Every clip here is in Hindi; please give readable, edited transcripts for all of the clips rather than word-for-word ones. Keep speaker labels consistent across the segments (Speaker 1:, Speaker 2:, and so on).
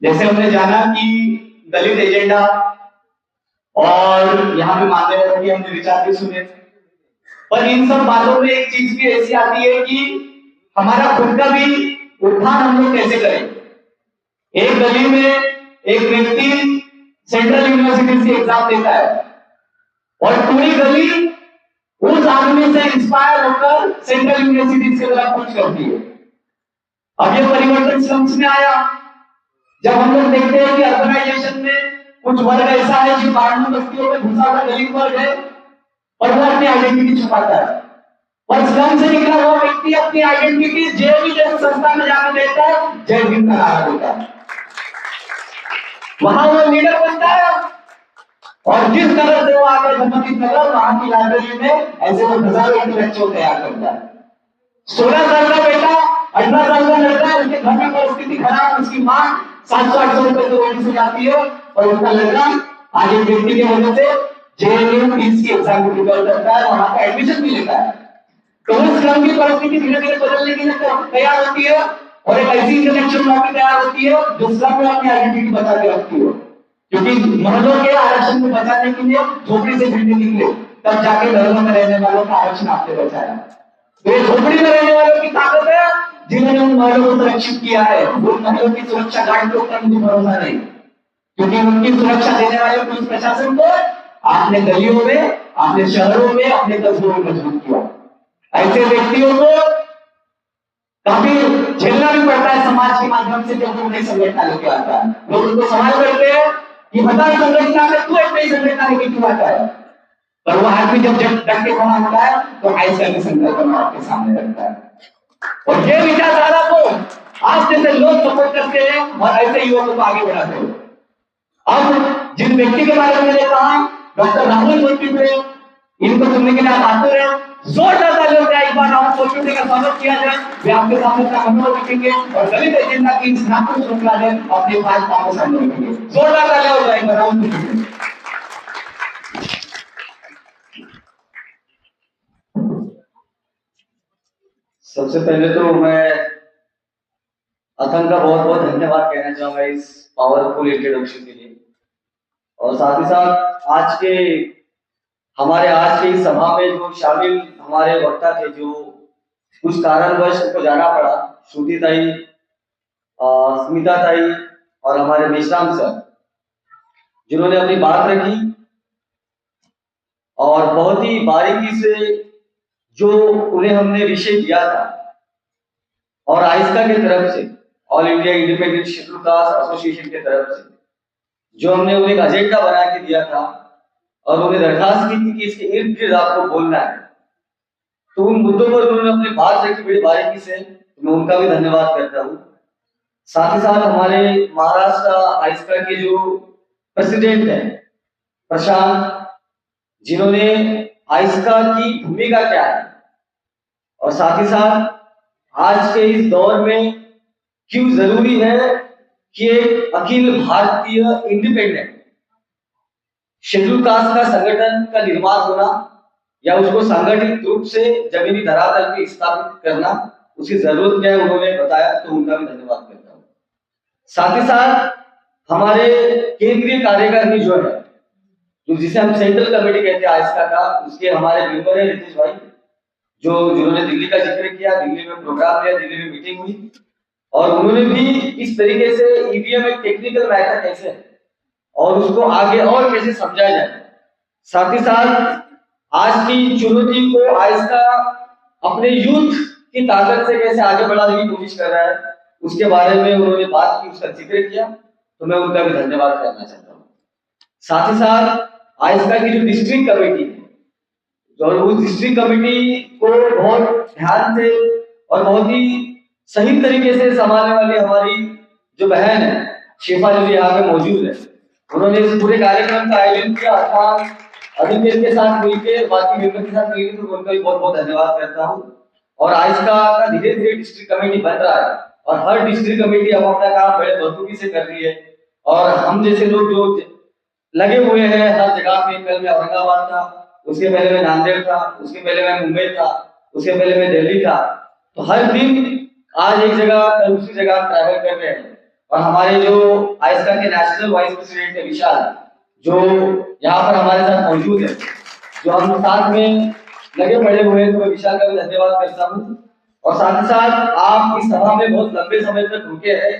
Speaker 1: जैसे हमने जाना कि दलित एजेंडा और यहाँ पे मान्यवर की हमने विचार भी सुने, पर इन सब बातों में एक चीज भी ऐसी आती है कि हमारा खुद का भी उत्थान हम लोग कैसे करें। एक गली में एक व्यक्ति सेंट्रल यूनिवर्सिटी से एग्जाम देता है और पूरी गली उस आदमी से इंस्पायर होकर सेंट्रल यूनिवर्सिटी से कुछ करती है। अब ये परिवर्तन स्लम्स में आया जब हम लोग देखते हैं कि अर्बनाइजेशन में कुछ वर्ग ऐसा है जो ग्रामीण बस्तियों में घुसा हुआ दलित वर्ग है और वो अपनी आइडेंटिटी छुपाता है, और स्लम से निकला हुआ व्यक्ति अपनी आइडेंटिटी जेबी जैसे संस्था में जाकर देता है, जय भीम का नारा देता है, वहां वो लीडर बनता है। और जिस तरह से वो आगे धर्मती नगर वहां की लाइब्रेरी में ऐसे वो हजारों इंटेलेक्चुअल तैयार करता है। 16 साल का बेटा 18 साल का लड़का, उसके घर में परिस्थिति खराब, उसकी माँ 700-800 रुपए से रोटी से जाती है और उसका लड़का आज एक व्यक्ति की वजह से जेएनयू पीस की एग्जाम को प्रिपेयर करता है, वहां का एडमिशन भी लेता है। तो उस क्रम की परिस्थिति धीरे धीरे बदलने के लिए तैयार होती है और एक ऐसी इंटेलेक्चुअल लॉबी तैयार होती है जो स्लम में अपनी आइडेंटिटी बचा के रखती है, क्योंकि महलों के आरक्षण को बचाने के लिए झोपड़ी से भिड़ने निकले, तब जाके महलों में रहने वालों का आरक्षण आपने बचाया। तो ये झोपड़ी में रहने वालों की ताकत है जिन्होंने उन महलों को सुरक्षित किया है। उन महलों की सुरक्षा गार्ड के ऊपर मुझे भरोसा नहीं, क्योंकि उनकी सुरक्षा देने वाले पुलिस प्रशासन को आपने गलियों में, आपने शहरों में, अपने कस्बों में मजबूत किया। ऐसे व्यक्तियों को काफी झेलना भी पड़ता है समाज के माध्यम से जब वो नई संगठन लेके आता है। लोग उनको सवाल करते हैं कि बता संगठन में तू एक नई संगठन लेके क्यों आता है, पर वो आदमी जब डट के खड़ा होता है तो आइस का संकल्प आपके सामने रखता है। और ये विचारधारा को आज जैसे लोग सपोर्ट करते हैं और ऐसे युवकों को आगे बढ़ाते हैं। अब जिन व्यक्ति के बारे में मैंने कहा डॉक्टर राहुल पोचुटे, इनको सुनने के लिए आप आते रहे, जोरदार तालियों से एक बार राहुल पोचुटे का स्वागत किया जाए। वे आपके सामने अपना अनुभव रखेंगे और दलित एजेंडा की स्नातक श्रृंखला में अपने बात आपके सामने रखेंगे। जोरदार तालियां हो जाएंगे राहुल पोचुटे।
Speaker 2: सबसे पहले तो मैं अथन का बहुत बहुत धन्यवाद कहना चाहूंगा इस पावरफुल इंट्रोडक्शन के लिए, और साथ ही साथ आज के इस सभा में जो शामिल हमारे वक्ता थे, जो कुछ कारणवश उनको जाना पड़ा, श्रुति ताई, स्मिता ताई और हमारे मेश्राम सर, जिन्होंने अपनी बात रखी और बहुत ही बारीकी से जो उन्हें हमने विषय दिया था, और आइस्का की तरफ से, all India independent schedule caste association की तरफ से जो हमने उन्हें एक एजेंडा बना के दिया था और उन्हें दरखास्त की थी कि इसके इर्द गिर्द आपको बोलना है, तो उन मुद्दों पर उन्होंने अपनी बात रखी बड़ी बारीकी से, मैं उनका भी धन्यवाद करता हूँ। साथ ही साथ हमारे महाराष्ट्र आइस्का के जो प्रेसिडेंट है प्रशांत, जिन्होंने आइस्का की भूमिका क्या है और साथ ही साथ आज के इस दौर में क्यों जरूरी है कि एक Akhil Bharatiya independent schedule caste का संगठन का निर्माण होना या उसको संगठित रूप से जमीनी धरातल पे स्थापित करना, उसकी जरूरत क्या है उन्होंने बताया, तो उनका भी धन्यवाद करता हूँ। साथ ही साथ हमारे केंद्रीय कार्यकारिणी जो है, जो जिसे हम सेंट्रल कमेटी कहते हैं आइस्का का, उसके हमारे मेंबर है रितेश भाई, जिन्होंने दिल्ली का जिक्र किया, दिल्ली में प्रोग्राम लिया, दिल्ली में मीटिंग हुई और उन्होंने भी इस तरीके से ईवीएम एक टेक्निकल मैटर कैसे है और उसको आगे और कैसे समझाया जाए। साथ ही साथ आज की चुनौती को आइस्का अपने यूथ की ताकत से कैसे आगे बढ़ाने की कोशिश कर रहा है, उसके बारे में उन्होंने बात की, उसका जिक्र किया, तो मैं उनका भी धन्यवाद करना चाहता हूँ। साथ ही साथ आइस्का की जो डिस्ट्रिक्ट कमेटी है, और उस डिस्ट्रिक्ट कमेटी को बहुत ध्यान से और बहुत ही सही तरीके से संभालने वाली हमारी जो बहन है शिफा, जो यहाँ पे मौजूद है, उन्होंने इस पूरे कार्यक्रम का आयोजन किया, अर्थात अधिकेश के साथ मिलकर, बाकी मेंबर के साथ मिलकर, तो उनका भी बहुत बहुत धन्यवाद करता हूँ। और आइस्का का धीरे धीरे डिस्ट्रिक्ट कमेटी बन रहा है और हर डिस्ट्रिक्ट कमेटी अब अपना काम बड़े बखूबी से कर रही है, और हम जैसे लोग जो लगे हुए हैं हर जगह पे, कल मैं औरंगाबाद था, उसके पहले मैं नांदेड़ था, उसके पहले मैं मुंबई था, उसके पहले मैं दिल्ली था, तो हर दिन आज एक जगह कल दूसरी जगह ट्रैवल कर रहे हैं और हमारे जो आइस्का के नेशनल वाइस प्रेसिडेंट है विशाल, जो यहाँ पर हमारे साथ मौजूद है, जो हम साथ में लगे पड़े हुए हैं, तो मैं विशाल का भी धन्यवाद करता हूँ। और साथ ही साथ आप इस सभा में बहुत लंबे समय तक रुके हैं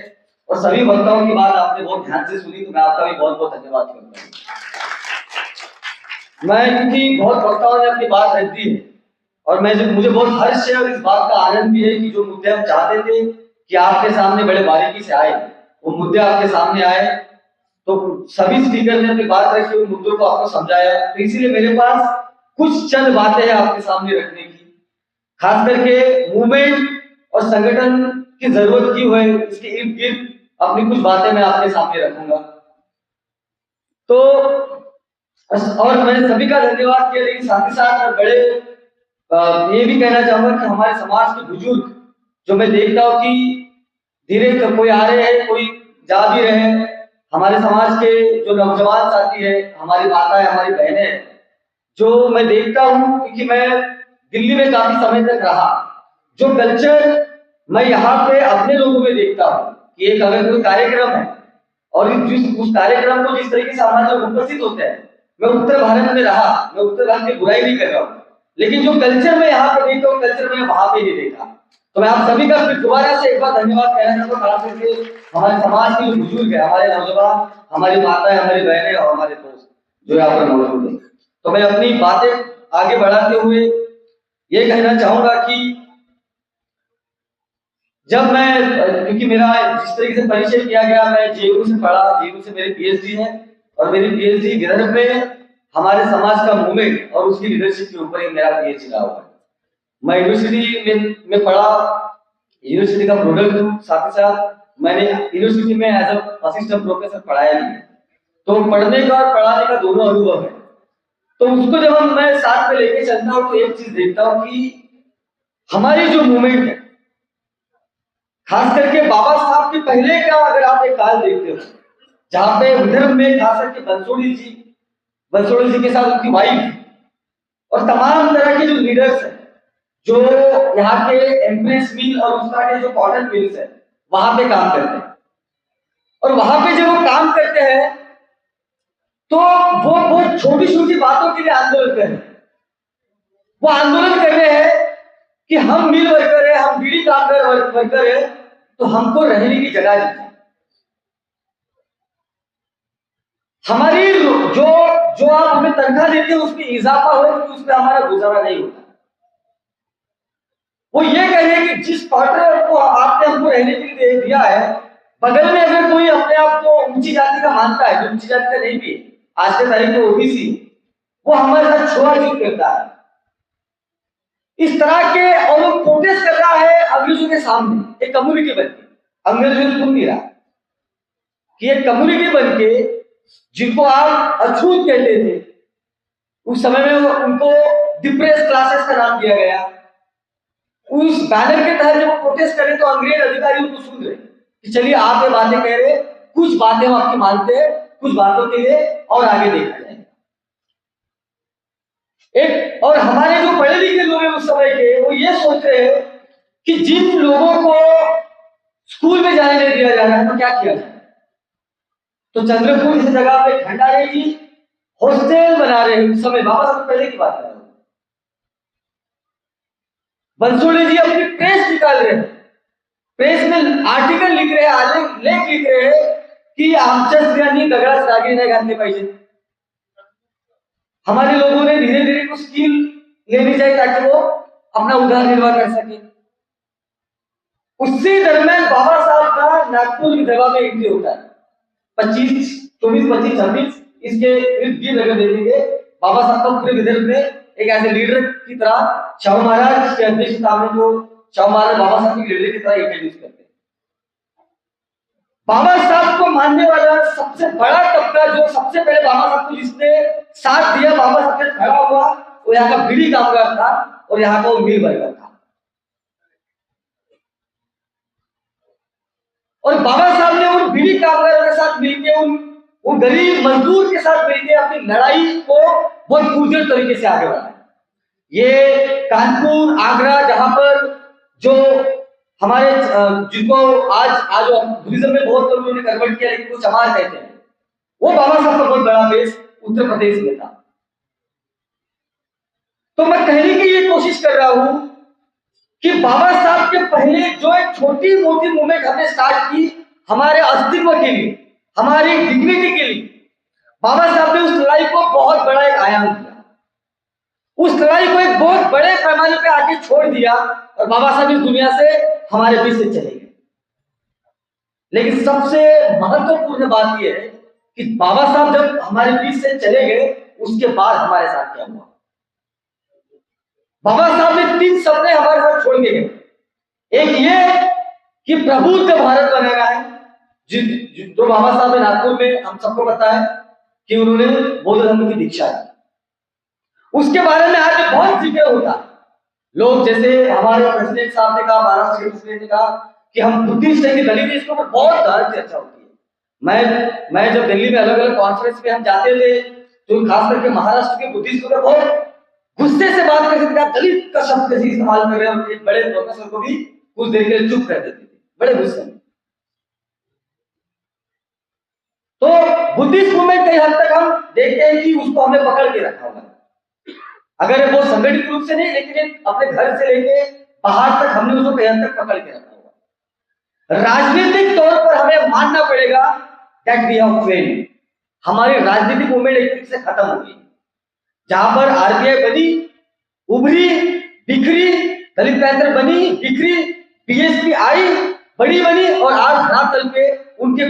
Speaker 2: और सभी वक्ताओं की बात आपने बहुत ध्यान से सुनी, तो मैं आपका भी बहुत बहुत धन्यवाद करता हूँ। मैं क्योंकि बहुत वक्ताओं ने अपनी बात रख दी है और मुझे बहुत हर्ष है और इस बात का आनंद भी है कि जो मुद्दे हम चाहते थे कि आपके सामने बड़े बारीकी से आए, वो मुद्दे आपके सामने आए, तो सभी स्पीकर ने अपनी बात रखी, उन मुद्दों को आपको समझाया। तो इसीलिए मेरे पास कुछ चंद बातें हैं आपके सामने रखने की, खास करके मूवमेंट और संगठन की जरूरत क्यों है, इसके इर्द गिर्द अपनी कुछ बातें मैं आपके सामने रखूंगा। तो और मैंने सभी का धन्यवाद किया, लेकिन साथ ही साथ मैं बड़े ये भी कहना चाहूंगा कि हमारे समाज के बुजुर्ग जो मैं देखता हूँ कि धीरे कोई आ रहे हैं, कोई जा भी रहे हैं, हमारे समाज के जो नौजवान साथी है, हमारी माताएं, हमारी बहनें, जो मैं देखता हूँ, क्योंकि मैं दिल्ली में काफी समय तक रहा, जो कल्चर मैं यहाँ पे अपने लोगों में देखता हूँ कि एक अगर कोई कार्यक्रम है और उस कार्यक्रम को जिस तरीके से हमारे लोग उपस्थित होते हैं, मैं उत्तर भारत में रहा, मैं उत्तर भारत की बुराई नहीं कर रहा हूँ, लेकिन जो कल्चर मैं यहाँ पे देखता हूँ, कल्चर मैं वहां पे नहीं देखा। तो मैं आप सभी का फिर दोबारा से एक बार धन्यवाद कहना चाहता हूँ, खास करके हमारे समाज के जो बुजुर्ग है, हमारे नौजवान, हमारी माताएं, हमारी बहनें और हमारे दोस्त जो यहाँ पर मौजूद है। तो मैं अपनी बातें आगे बढ़ाते हुए ये कहना चाहूंगा कि जब मैं, क्योंकि मेरा जिस तरीके से परिचय किया गया, मैं जेयू से पढ़ा, जेयू से मेरी पीएचडी है और मेरी पीएचडी विदर्भ में हमारे समाज का मूवमेंट और उसकी लीडरशिप के ऊपर ही मेरा पीएचडी रहा हुआ है। मैं यूनिवर्सिटी में पढ़ा, यूनिवर्सिटी का प्रोडक्ट हूँ, साथ ही साथ मैंने यूनिवर्सिटी में एज असिस्टेंट प्रोफेसर पढ़ाया भी, तो पढ़ने का और पढ़ाने का दोनों अनुभव है। तो उसको जब मैं साथ में लेके चलता हूँ, तो एक चीज देखता हूँ कि हमारी जो मूवमेंट है, खास करके बाबा साहब के पहले का अगर आप एक काल देखते हो, जहां पे विदर्भ में खास करके बंसोड़ी जी के साथ उनकी वाइफ और तमाम तरह के जो लीडर्स हैं, जो यहाँ के एम्प्रेस मिल और उस तरह के जो कॉटन मिल्स है, वहां पे काम करते हैं। और वहां पे जब वो काम करते हैं तो वो बहुत छोटी छोटी बातों के लिए आंदोलन कर रहे हैं। वो आंदोलन कर रहे हैं कि हम मिल वर्कर है, हम बीड़ी कामगार वर्कर है, तो हमको रहने की जगह दीजिए। हमारी जो आप हमें तनख्वाह देते हैं उसमें इजाफा हो, क्योंकि उसमें हमारा गुजारा नहीं होता। वो ये कह रहे हैं कि जिस क्वार्टर को आपने हमको रहने के लिए दिया है, बगल में अगर कोई अपने आप को ऊंची जाति का मानता है, जो ऊंची जाति का नहीं भी आज के तारीख में ओबीसी, वो हमारे साथ छुआछूत करता है इस तरह के, और वो प्रोटेस्ट कर रहा है अंग्रेजों के सामने, एक कम्युनिटी बनके। अंग्रेजों ने सुन नहीं रहा कि एक कम्युनिटी बनके, जिनको आप अछूत कहते थे, उस समय में उनको डिप्रेस क्लासेस का नाम दिया गया, उस बैनर के तहत जब प्रोटेस्ट करें तो अंग्रेज अधिकारी उनको सुन रहे कि चलिए आप ये बातें कह रहे, कुछ बातें हम आपकी मानते हैं, कुछ बातों के लिए और आगे देखा जाए। एक और हमारे जो पढ़े लिखे लोग हैं उस समय के, वो ये सोच रहे हैं कि जिन लोगों को स्कूल में जाने नहीं दिया जा रहा है, तो क्या किया जाए। तो चंद्रपुर इस जगह पे खंडारे जी हॉस्टल बना रहे हैं। उस समय बाबा साहब पहले की बात है, बंसोड़ी जी अपनी प्रेस निकाल रहे हैं, प्रेस में आर्टिकल लिख रहे हैं, लेख लिख रहे हैं की आमच्या स्त्रियांनी दगडात दागिने नाही घातले पाहिजे। हमारे लोगों ने धीरे धीरे कुछ स्किल लेनी चाहिए ताकि वो अपना उधार निर्वाह कर सके। उसी दरम्यान बाबा साहब का नागपुर विधानसभा में एंट्री होता है, 24, 25, 26 इसके इर्द गिर्द अगर देखेंगे, बाबा साहब का पूरे विदर्भ में एक ऐसे लीडर की तरह शाहू महाराज के अध्यक्षता में, जो शाहू महाराज बाबा साहब की लीडर की तरह इंट्रोड्यूस करते हैं। बाबा साहब को मानने वाला सबसे बड़ा तबका, जो सबसे पहले बाबा साहब को जिसने साथ दिया, बाबा साहब के खड़ा हुआ, वो यहाँ का बीड़ी कामगार था और यहाँ का मिल वर्कर था। और बाबा साहब ने उन बीड़ी कामगारों के साथ मिलकर, उन गरीब मजदूर के साथ मिलकर अपनी लड़ाई को बहुत पुरजोर तरीके से आगे बढ़ाया। ये कानपुर, आगरा, जहां पर जो हमारे जिनको आज बुद्धिज्म में बहुत लोग उन्होंने कन्वर्ट किया, लेकिन वो चमार कहते हैं, वो बाबा साहब का बहुत बड़ा बेस उत्तर प्रदेश में था। तो मैं कहने की ये कोशिश कर रहा हूं कि बाबा साहब के पहले जो एक छोटी मोटी मूवमेंट हमने स्टार्ट की हमारे अस्तित्व के लिए, हमारी डिग्निटी के लिए, बाबा साहब ने उस लड़ाई को बहुत बड़ा एक आयाम दिया, उस लड़ाई को एक बहुत बड़े पैमाने पे आके छोड़ दिया और बाबा साहब इस दुनिया से हमारे बीच से चले गए। लेकिन सबसे महत्वपूर्ण बात यह है कि बाबा साहब जब हमारे बीच से चले गए उसके बाद हमारे साथ क्या हुआ। बाबा साहब ने 3 सपने हमारे साथ छोड़ के गए। एक ये कि प्रबुद्ध भारत बनेगा है, जो बाबा साहब ने नागपुर में हम सबको पता है कि उन्होंने बौद्ध धर्म की दीक्षा दी। उसके बारे में आज बहुत जिक्र होता है। लोग जैसे हमारे प्रेसिडेंट साहब ने कहा, महाराष्ट्र के प्रेसिडेंट ने कहा कि हम बुद्धिस्ट हैं कि दलित, इसके ऊपर बहुत तरह चर्चा होती है। मैं जब दिल्ली में अलग अलग कॉन्फ्रेंस में हम जाते थे तो खास करके महाराष्ट्र के बुद्धिस्ट लोग बहुत गुस्से से बात करते थे, दलित का शब्द कैसे इस्तेमाल कर रहे हैं, और एक बड़े प्रोफेसर को भी कुछ देर के लिए चुप कर देते थे, बड़े गुस्से में। तो बुद्धिस्ट मूवमेंट कई हद तक हम देखते हैं कि उसको हमने पकड़ के रखा हुआ है। अगर वो संगठित रूप से नहीं, लेकिन अपने घर से लेके बाहर तक हमने उसको कई हद तक पकड़ के रखा हुआ। राजनीतिक तौर पर हमें मानना पड़ेगा दैट वी हैव फेल्ड। हमारी राजनीतिक मूवमेंट एक तरीके से खत्म हो गई। जहां पर आरपीआई बनी, उभरी, बिखरी, दलित पैंथर बनी, बिखरी, बीएसपी आई, बड़ी बनी, और आज धरातल पे उनके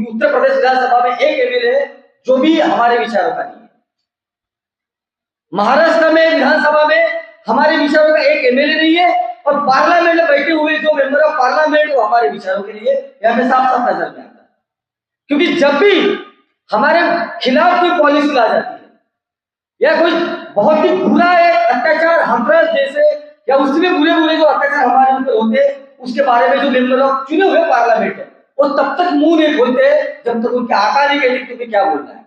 Speaker 2: उत्तर प्रदेश विधानसभा में एक एमएलए है जो भी हमारे विचारों का नहीं है। महाराष्ट्र में विधानसभा में हमारे विचारों का एक एमएलए नहीं है, और पार्लियामेंट में बैठे हुए जो मेंबर ऑफ पार्लियामेंट वो हमारे विचारों के लिए हमें साफ साफ नजर में आता है। क्योंकि जब भी हमारे खिलाफ कोई पॉलिसी ला जाती है या कोई बहुत ही बुरा एक अत्याचार, हमराज जैसे या उससे बुरे बुरे जो अत्याचार हमारे ऊपर होते हैं, उसके बारे में जो मेंबर ऑफ चुने हुए पार्लियामेंट है वो तब तक मुंह नहीं खोलते जब तक उनके आका नहीं कहते क्योंकि क्या बोलना है।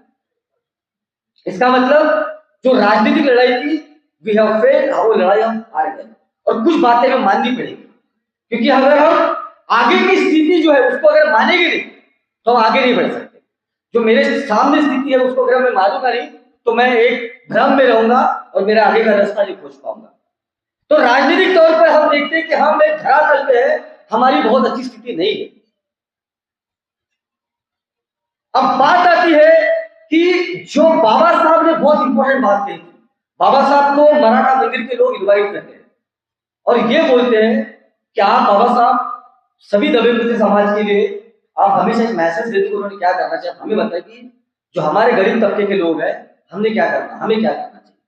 Speaker 2: इसका मतलब जो राजनीतिक लड़ाई थी वी हैव फेल्ड, वो लड़ाई हम हार गए, और कुछ बातें हमें माननी पड़ेगी। क्योंकि अगर हम आगे की स्थिति जो है उसको अगर मानेंगे नहीं तो हम आगे नहीं बढ़ सकते। जो मेरे सामने स्थिति है उसको अगर मैं मानूंगा नहीं तो मैं एक भ्रम में रहूंगा और मेरा आगे का रास्ता नहीं खोज पाऊंगा। तो राजनीतिक तौर पर हम देखते हैं कि हम एक धरातल पे है, हमारी बहुत अच्छी स्थिति नहीं है। अब बात आती है कि जो बाबा साहब ने बहुत इंपॉर्टेंट बात कही थी। बाबा साहब को मराठा मंदिर के लोग इनवाइट करते हैं और ये बोलते हैं कि आप बाबा साहब सभी दबे कुचले समाज के लिए आप हमेशा एक मैसेज देते हो, उन्होंने क्या करना चाहिए, हमें बताइए कि जो हमारे गरीब तबके के लोग हैं हमने क्या करना, हमें क्या करना चाहिए।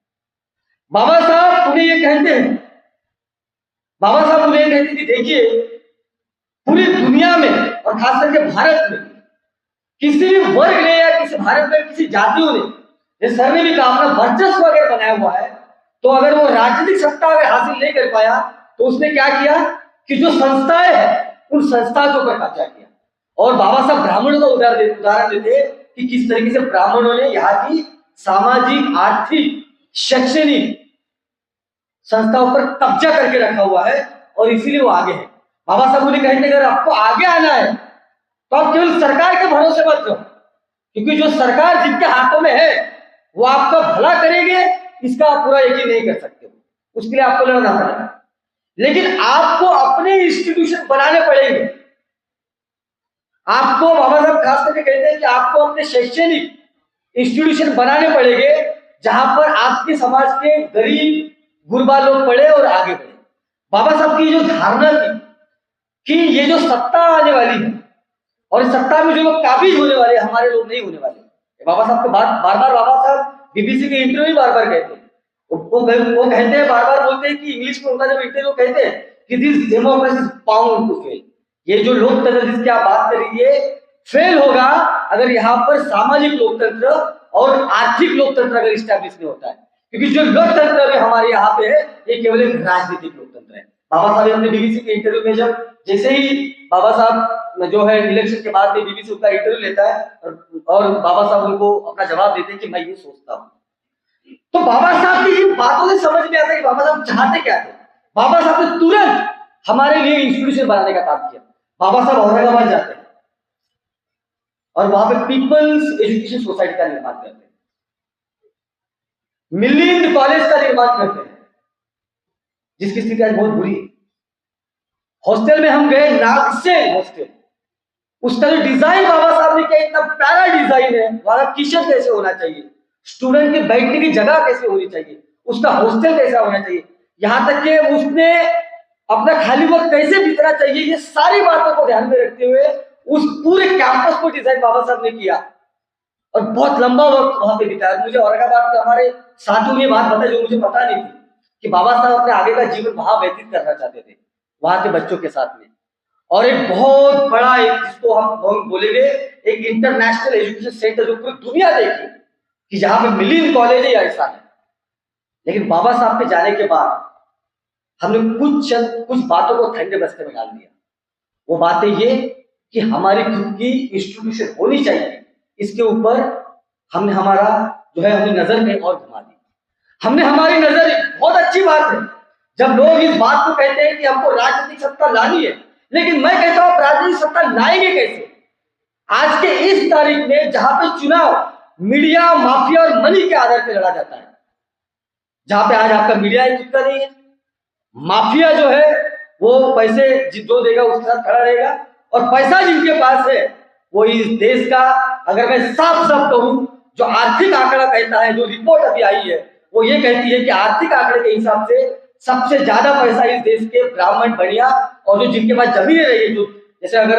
Speaker 2: बाबा साहब उन्हें ये कहते हैं, बाबा साहब उन्हें कहते कि देखिए पूरी दुनिया में और खास करके भारत में किसी भी वर्ग ने या किसी भारत में किसी जातियों ने, जैसे सर ने भी कहा, अपना वर्चस्व अगर बनाया हुआ है तो अगर वो राजनीतिक सत्ता अगर हासिल नहीं कर पाया तो उसने क्या किया कि जो संस्थाएं हैं उन संस्थाओं के ऊपर कब्जा किया। और बाबा साहब ब्राह्मणों का उदाहरण देते कि किस तरीके से ब्राह्मणों ने यहाँ की सामाजिक, आर्थिक, शैक्षणिक संस्थाओं पर कब्जा करके रखा हुआ है और इसीलिए वो आगे है। बाबा साहब उन्हें कहते अगर आपको आगे आना है तो आप केवल सरकार के भरोसे मत रहो, क्योंकि जो सरकार जिनके हाथों में है वो आपका भला करेंगे इसका आप पूरा यकीन नहीं कर सकते, उसके लिए आपको लड़ना पड़ेगा। लेकिन आपको अपने इंस्टीट्यूशन बनाने पड़ेंगे। आपको बाबा साहब खास करके कहते हैं कि आपको अपने शैक्षणिक इंस्टीट्यूशन बनाने पड़ेंगे जहां पर आपके समाज के गरीब गुरबा लोग पढ़े और आगे बढ़े। बाबा साहब की जो धारणा थी कि ये जो सत्ता आने वाली है और इस सत्ता में जो लोग काबिज होने वाले, हमारे लोग नहीं होने वाले। बाबा साहब को बार बार बाबा साहब बीबीसी के इंटरव्यू बार बार कहते हैं, वो कहते हैं, बार बार बोलते हैं कि इंग्लिश में उनका जब इंटरव्यू कहते हैं कि this democracy is bound to fail. ये जो लोकतंत्र जिसकी आप बात करिए फेल होगा अगर यहाँ पर सामाजिक लोकतंत्र और आर्थिक लोकतंत्र अगर स्टैब्लिश नहीं होता है, क्योंकि जो लोकतंत्र अभी हमारे यहाँ पे है ये केवल एक राजनीतिक लोकतंत्र है। बाबा साहब अपने बीबीसी के इंटरव्यू में जब जैसे ही बाबा साहब जो है इलेक्शन के बाद में बीबीसी उनका इंटरव्यू लेता है और बाबा साहब उनको अपना जवाब देते हैं कि मैं ये सोचता हूँ, तो बाबा साहब की इन बातों से समझ में आता है कि बाबा साहब चाहते क्या थे। बाबा साहब ने तुरंत हमारे लिए इंस्टीट्यूशन बनाने का काम किया। बाबा साहब औरंगाबाद जाते हैं और वहां पे पीपल्स एजुकेशन सोसाइटी का निर्माण करते हैं, मिलिंद कॉलेज का निर्माण करते हैं, जिसकी स्थिति आज बहुत बुरी है। हॉस्टल में हम गए, नागसेन हॉस्टल, उसका जो डिजाइन बाबा साहब ने किया, इतना प्यारा डिजाइन है। वहां किचन कैसे होना चाहिए, स्टूडेंट के बैठने की जगह कैसे होनी चाहिए, उसका हॉस्टल कैसा होना चाहिए, यहां तक कि उसने अपना खाली वक्त कैसे बीतना चाहिए, ये सारी बातों को ध्यान में रखते हुए उस पूरे कैंपस को डिजाइन बाबा साहब ने किया और बहुत लंबा वक्त वहां पे बिताया। मुझे औरंगाबाद के हमारे साथियों ने बात बताई जो मुझे पता नहीं थी कि बाबा साहब अपने आगे का जीवन वहां व्यतीत करना चाहते थे, वहां के बच्चों के साथ में। और एक बहुत बड़ा, एक जिसको हम बोलेंगे एक इंटरनेशनल एजुकेशन सेंटर जो पूरी दुनिया देखी कि जहां पे मिलिंद कॉलेज है या ऐसा है। लेकिन बाबा साहब के जाने के बाद हमने कुछ बातों को ठंडे बस्ते में डाल दिया। वो बातें ये कि हमारी खुद की इंस्टीट्यूशन होनी चाहिए, इसके ऊपर हमने हमारा जो है हमने नजर में और घुमा दी। हमने हमारी नजर, बहुत अच्छी बात है जब लोग इस बात को कहते हैं कि हमको राजनीतिक सत्ता लानी है, लेकिन मैं कहता हूं राजनीतिक सत्ता लाएंगे कैसे? आज के इस तारीख में जहां पे चुनाव मीडिया, माफिया और मनी के आधार पर लड़ा जाता है, जहां पे आज आपका मीडिया एक चुका नहीं है, माफिया जो है वो पैसे जो देगा उसके साथ खड़ा रहेगा, और पैसा जिनके पास है वो इस देश का, अगर मैं साफ साफ कहूं, जो आर्थिक आंकड़ा कहता है, जो रिपोर्ट अभी आई है वो ये कहती है कि आर्थिक आंकड़े के हिसाब से सबसे ज्यादा पैसा इस देश के ब्राह्मण, बनिया और जो जिनके पास जमीन रही है, जो जैसे अगर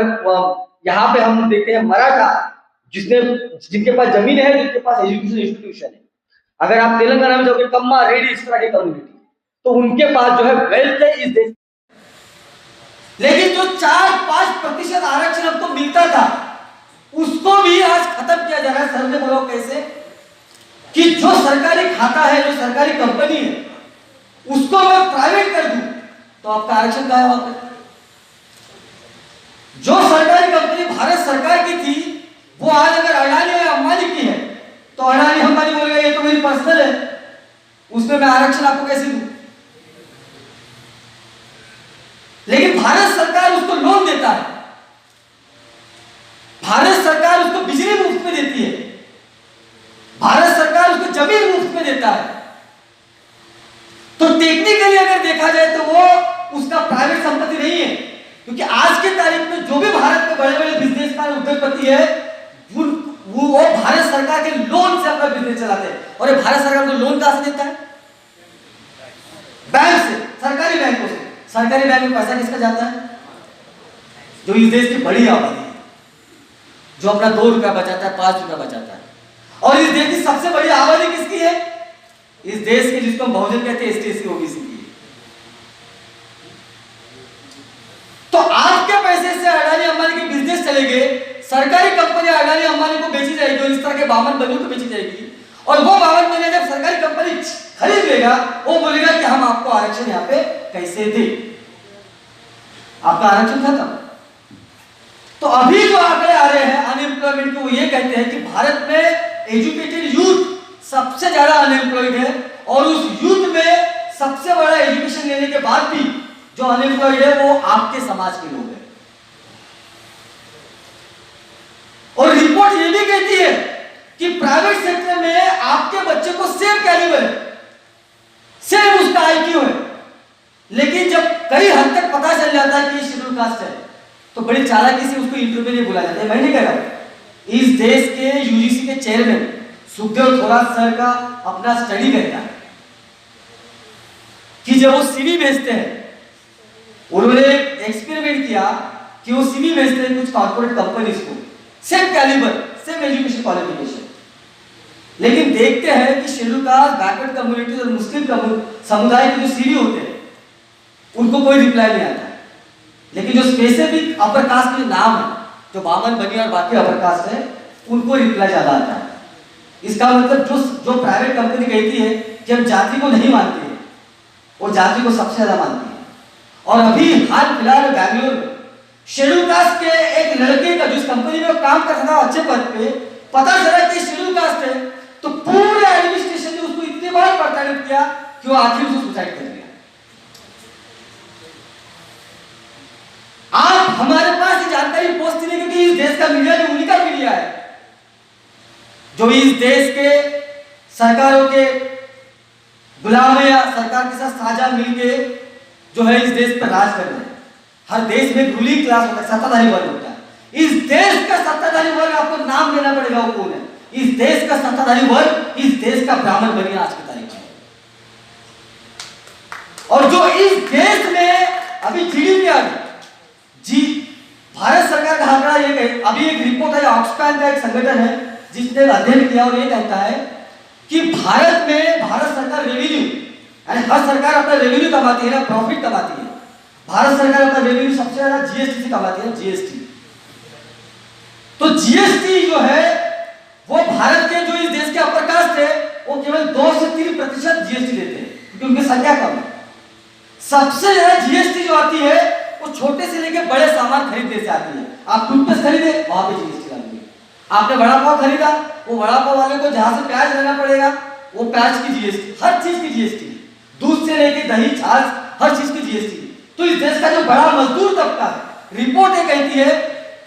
Speaker 2: यहाँ पे हम देखते हैं मराठा, जिनके पास जमीन है, जिनके पास एजुकेशन इंस्टीट्यूशन है। अगर आप तेलंगाना में जाओगे, कम्मा, रेड्डी, इस तरह की कम्युनिटी, तो उनके पास जो है वेल्थ है इस देश। लेकिन जो 4-5% आरक्षण हमको मिलता था उसको भी आज खत्म किया जा रहा है। सर ने बोला कैसे कि जो सरकारी खाता है, जो सरकारी कंपनी है, उसको मैं प्राइवेट कर दूं तो आपका आरक्षण कहाँ है वहां पे? जो सरकारी कंपनी भारत सरकार की थी वो आज अगर अडानी या अंबानी की है तो अडानी अंबानी बोलेगा ये तो मेरी पर्सनल है, उसमें मैं आरक्षण आपको कैसे दूं? लेकिन भारत सरकार उसको लोन देता है, भारत सरकार उसको बिजली मुफ्त में देती है, भारत सरकार उसको जमीन मुफ्त में देता है। तो टेक्निकली अगर देखा जाए तो वो उसका प्राइवेट संपत्ति नहीं है, क्योंकि आज के तारीख में जो भी भारत में बड़े बड़े बिजनेसमैन, उद्योगपति है, वो भारत सरकार के लोन से अपना बिजनेस चलाते हैं। और ये भारत सरकार को लोन कहां से देता है? बैंक से, सरकारी बैंकों से। सरकारी बैंक में पैसा किसका जाता है? जो इस देश की बड़ी आबादी है, जो अपना 2 रुपया बचाता है, 5 रुपया बचाता है। और इस देश की सबसे बड़ी आबादी किसकी है? इस देश के, जिसको हम बहुजन कहते हैं, एसटी ओबीसी की। तो आपके पैसे से अडानी अंबानी के बिजनेस चलेंगे, सरकारी कंपनी अडानी अंबानी को बेची जाएगी और इस तरह के बामन बनियों को बेची जाएगी। और वो बामन बनिया जब सरकारी कंपनी खरीद लेगा, वो बोलेगा कि हम आपको आरक्षण यहाँ पे कैसे दे, आपका आरक्षण खत्म। तो अभी जो आंकड़े आ रहे हैं अनएम्प्लॉयमेंट के, वो ये कहते हैं कि भारत में एजुकेटेड यूथ सबसे ज्यादा अनएम्प्लॉयड है, और उस यूथ में सबसे बड़ा एजुकेशन लेने के बाद भी जो अनएम्प्लॉयड है वो आपके समाज के लोग हैं। और रिपोर्ट ये भी कहती है कि प्राइवेट सेक्टर में आपके बच्चे को सेम कैलिबर है, सेम उसका आईक्यू है, लेकिन जब कई हद तक पता चल जाता है कि शेड्यूल कास्ट है तो बड़ी चालाकी से उसको इंटरव्यू में बुलाया जाता है। मैं नहीं कह रहा हूं, इस देश के यूजीसी के चेयरमैन सुखदेव थोराट सर का अपना स्टडी कहता है कि जब वो सीवी भेजते हैं, उन्होंने एक एक्सपेरिमेंट किया कि वो सीवी भेजते हैं कुछ कॉर्पोरेट कंपनीज को, same calibre, same education qualification, लेकिन देखते हैं कि शेड्यूल कास्ट, बैकवर्ड कम्युनिटीज और मुस्लिम समुदाय के जो सीवी होते हैं उनको कोई रिप्लाई नहीं आता, लेकिन जो स्पेसिफिक अपर कास्ट के नाम है, जो बामन, बनिया और बाकी अपर कास्ट है, उनको रिप्लाई ज्यादा आता है। इसका मतलब जो प्राइवेट कंपनी कहती है कि हम जाति को नहीं मानते हैं, वो जाति को सबसे ज्यादा मानती है। और अभी हाल फिलहाल में बैंगलोर में शेड्यूल कास्ट के एक लड़के का, जिस कंपनी में वो काम करता था अच्छे पद पे, पता चला कि शेड्यूल कास्ट है, तो पूरे एडमिनिस्ट्रेशन ने उसको इतनी बार प्रताड़ित किया कि वो आखिर उसको सुसाइड कर दिया।
Speaker 3: आप हमारे पास ये जानकारी पहुंचती नहीं, क्योंकि इस देश का मीडिया जो उन्हीं का मीडिया है जो इस देश के सरकारों के गुलाम है या सरकार के साथ साझा मिलके जो है इस देश पर राज कर रहे हैं। हर देश में रूलिंग क्लास होता है, सत्ताधारी वर्ग होता है। इस देश का सत्ताधारी वर्ग, आपको नाम लेना पड़ेगा वो कौन है। इस देश का सत्ताधारी वर्ग इस देश का ब्राह्मण बनिया आज की तारीख में। और जो इस देश में अभी जीडीपी आ गई, जी भारत सरकार का आंकड़ा ये, अभी एक रिपोर्ट है, ऑक्सफैम का एक संगठन है जिसने अध्ययन किया और ये कहता है कि भारत में भारत सरकार रेवेन्यू, यानी हर सरकार अपना रेवेन्यू कमाती है ना, प्रॉफिट कमाती है। भारत सरकार अपना रेवेन्यू सबसे ज्यादा जीएसटी से कमाती है, जीएसटी। तो जीएसटी जो है वो भारत के जो इस देश के अपर कास्ट है वो केवल 2 से 3% जीएसटी देते हैं, क्योंकि उनकी संख्या कम है। सबसे ज्यादा जीएसटी जो आती है वो छोटे से लेकर बड़े सामान खरीदने से आती है। आप टूथपेस्ट खरीदे, वहां पे जीएसटी लगेगी। आपने वड़ा पाव खरीदा, वो वड़ा पाव वाले को जहां से प्याज लेना पड़ेगा वो प्याज की जीएसटी, हर चीज की जीएसटी, दूध से लेकर दही छाछ हर चीज की जीएसटी। तो इस देश का जो बड़ा मजदूर तबका है, रिपोर्ट ये कहती है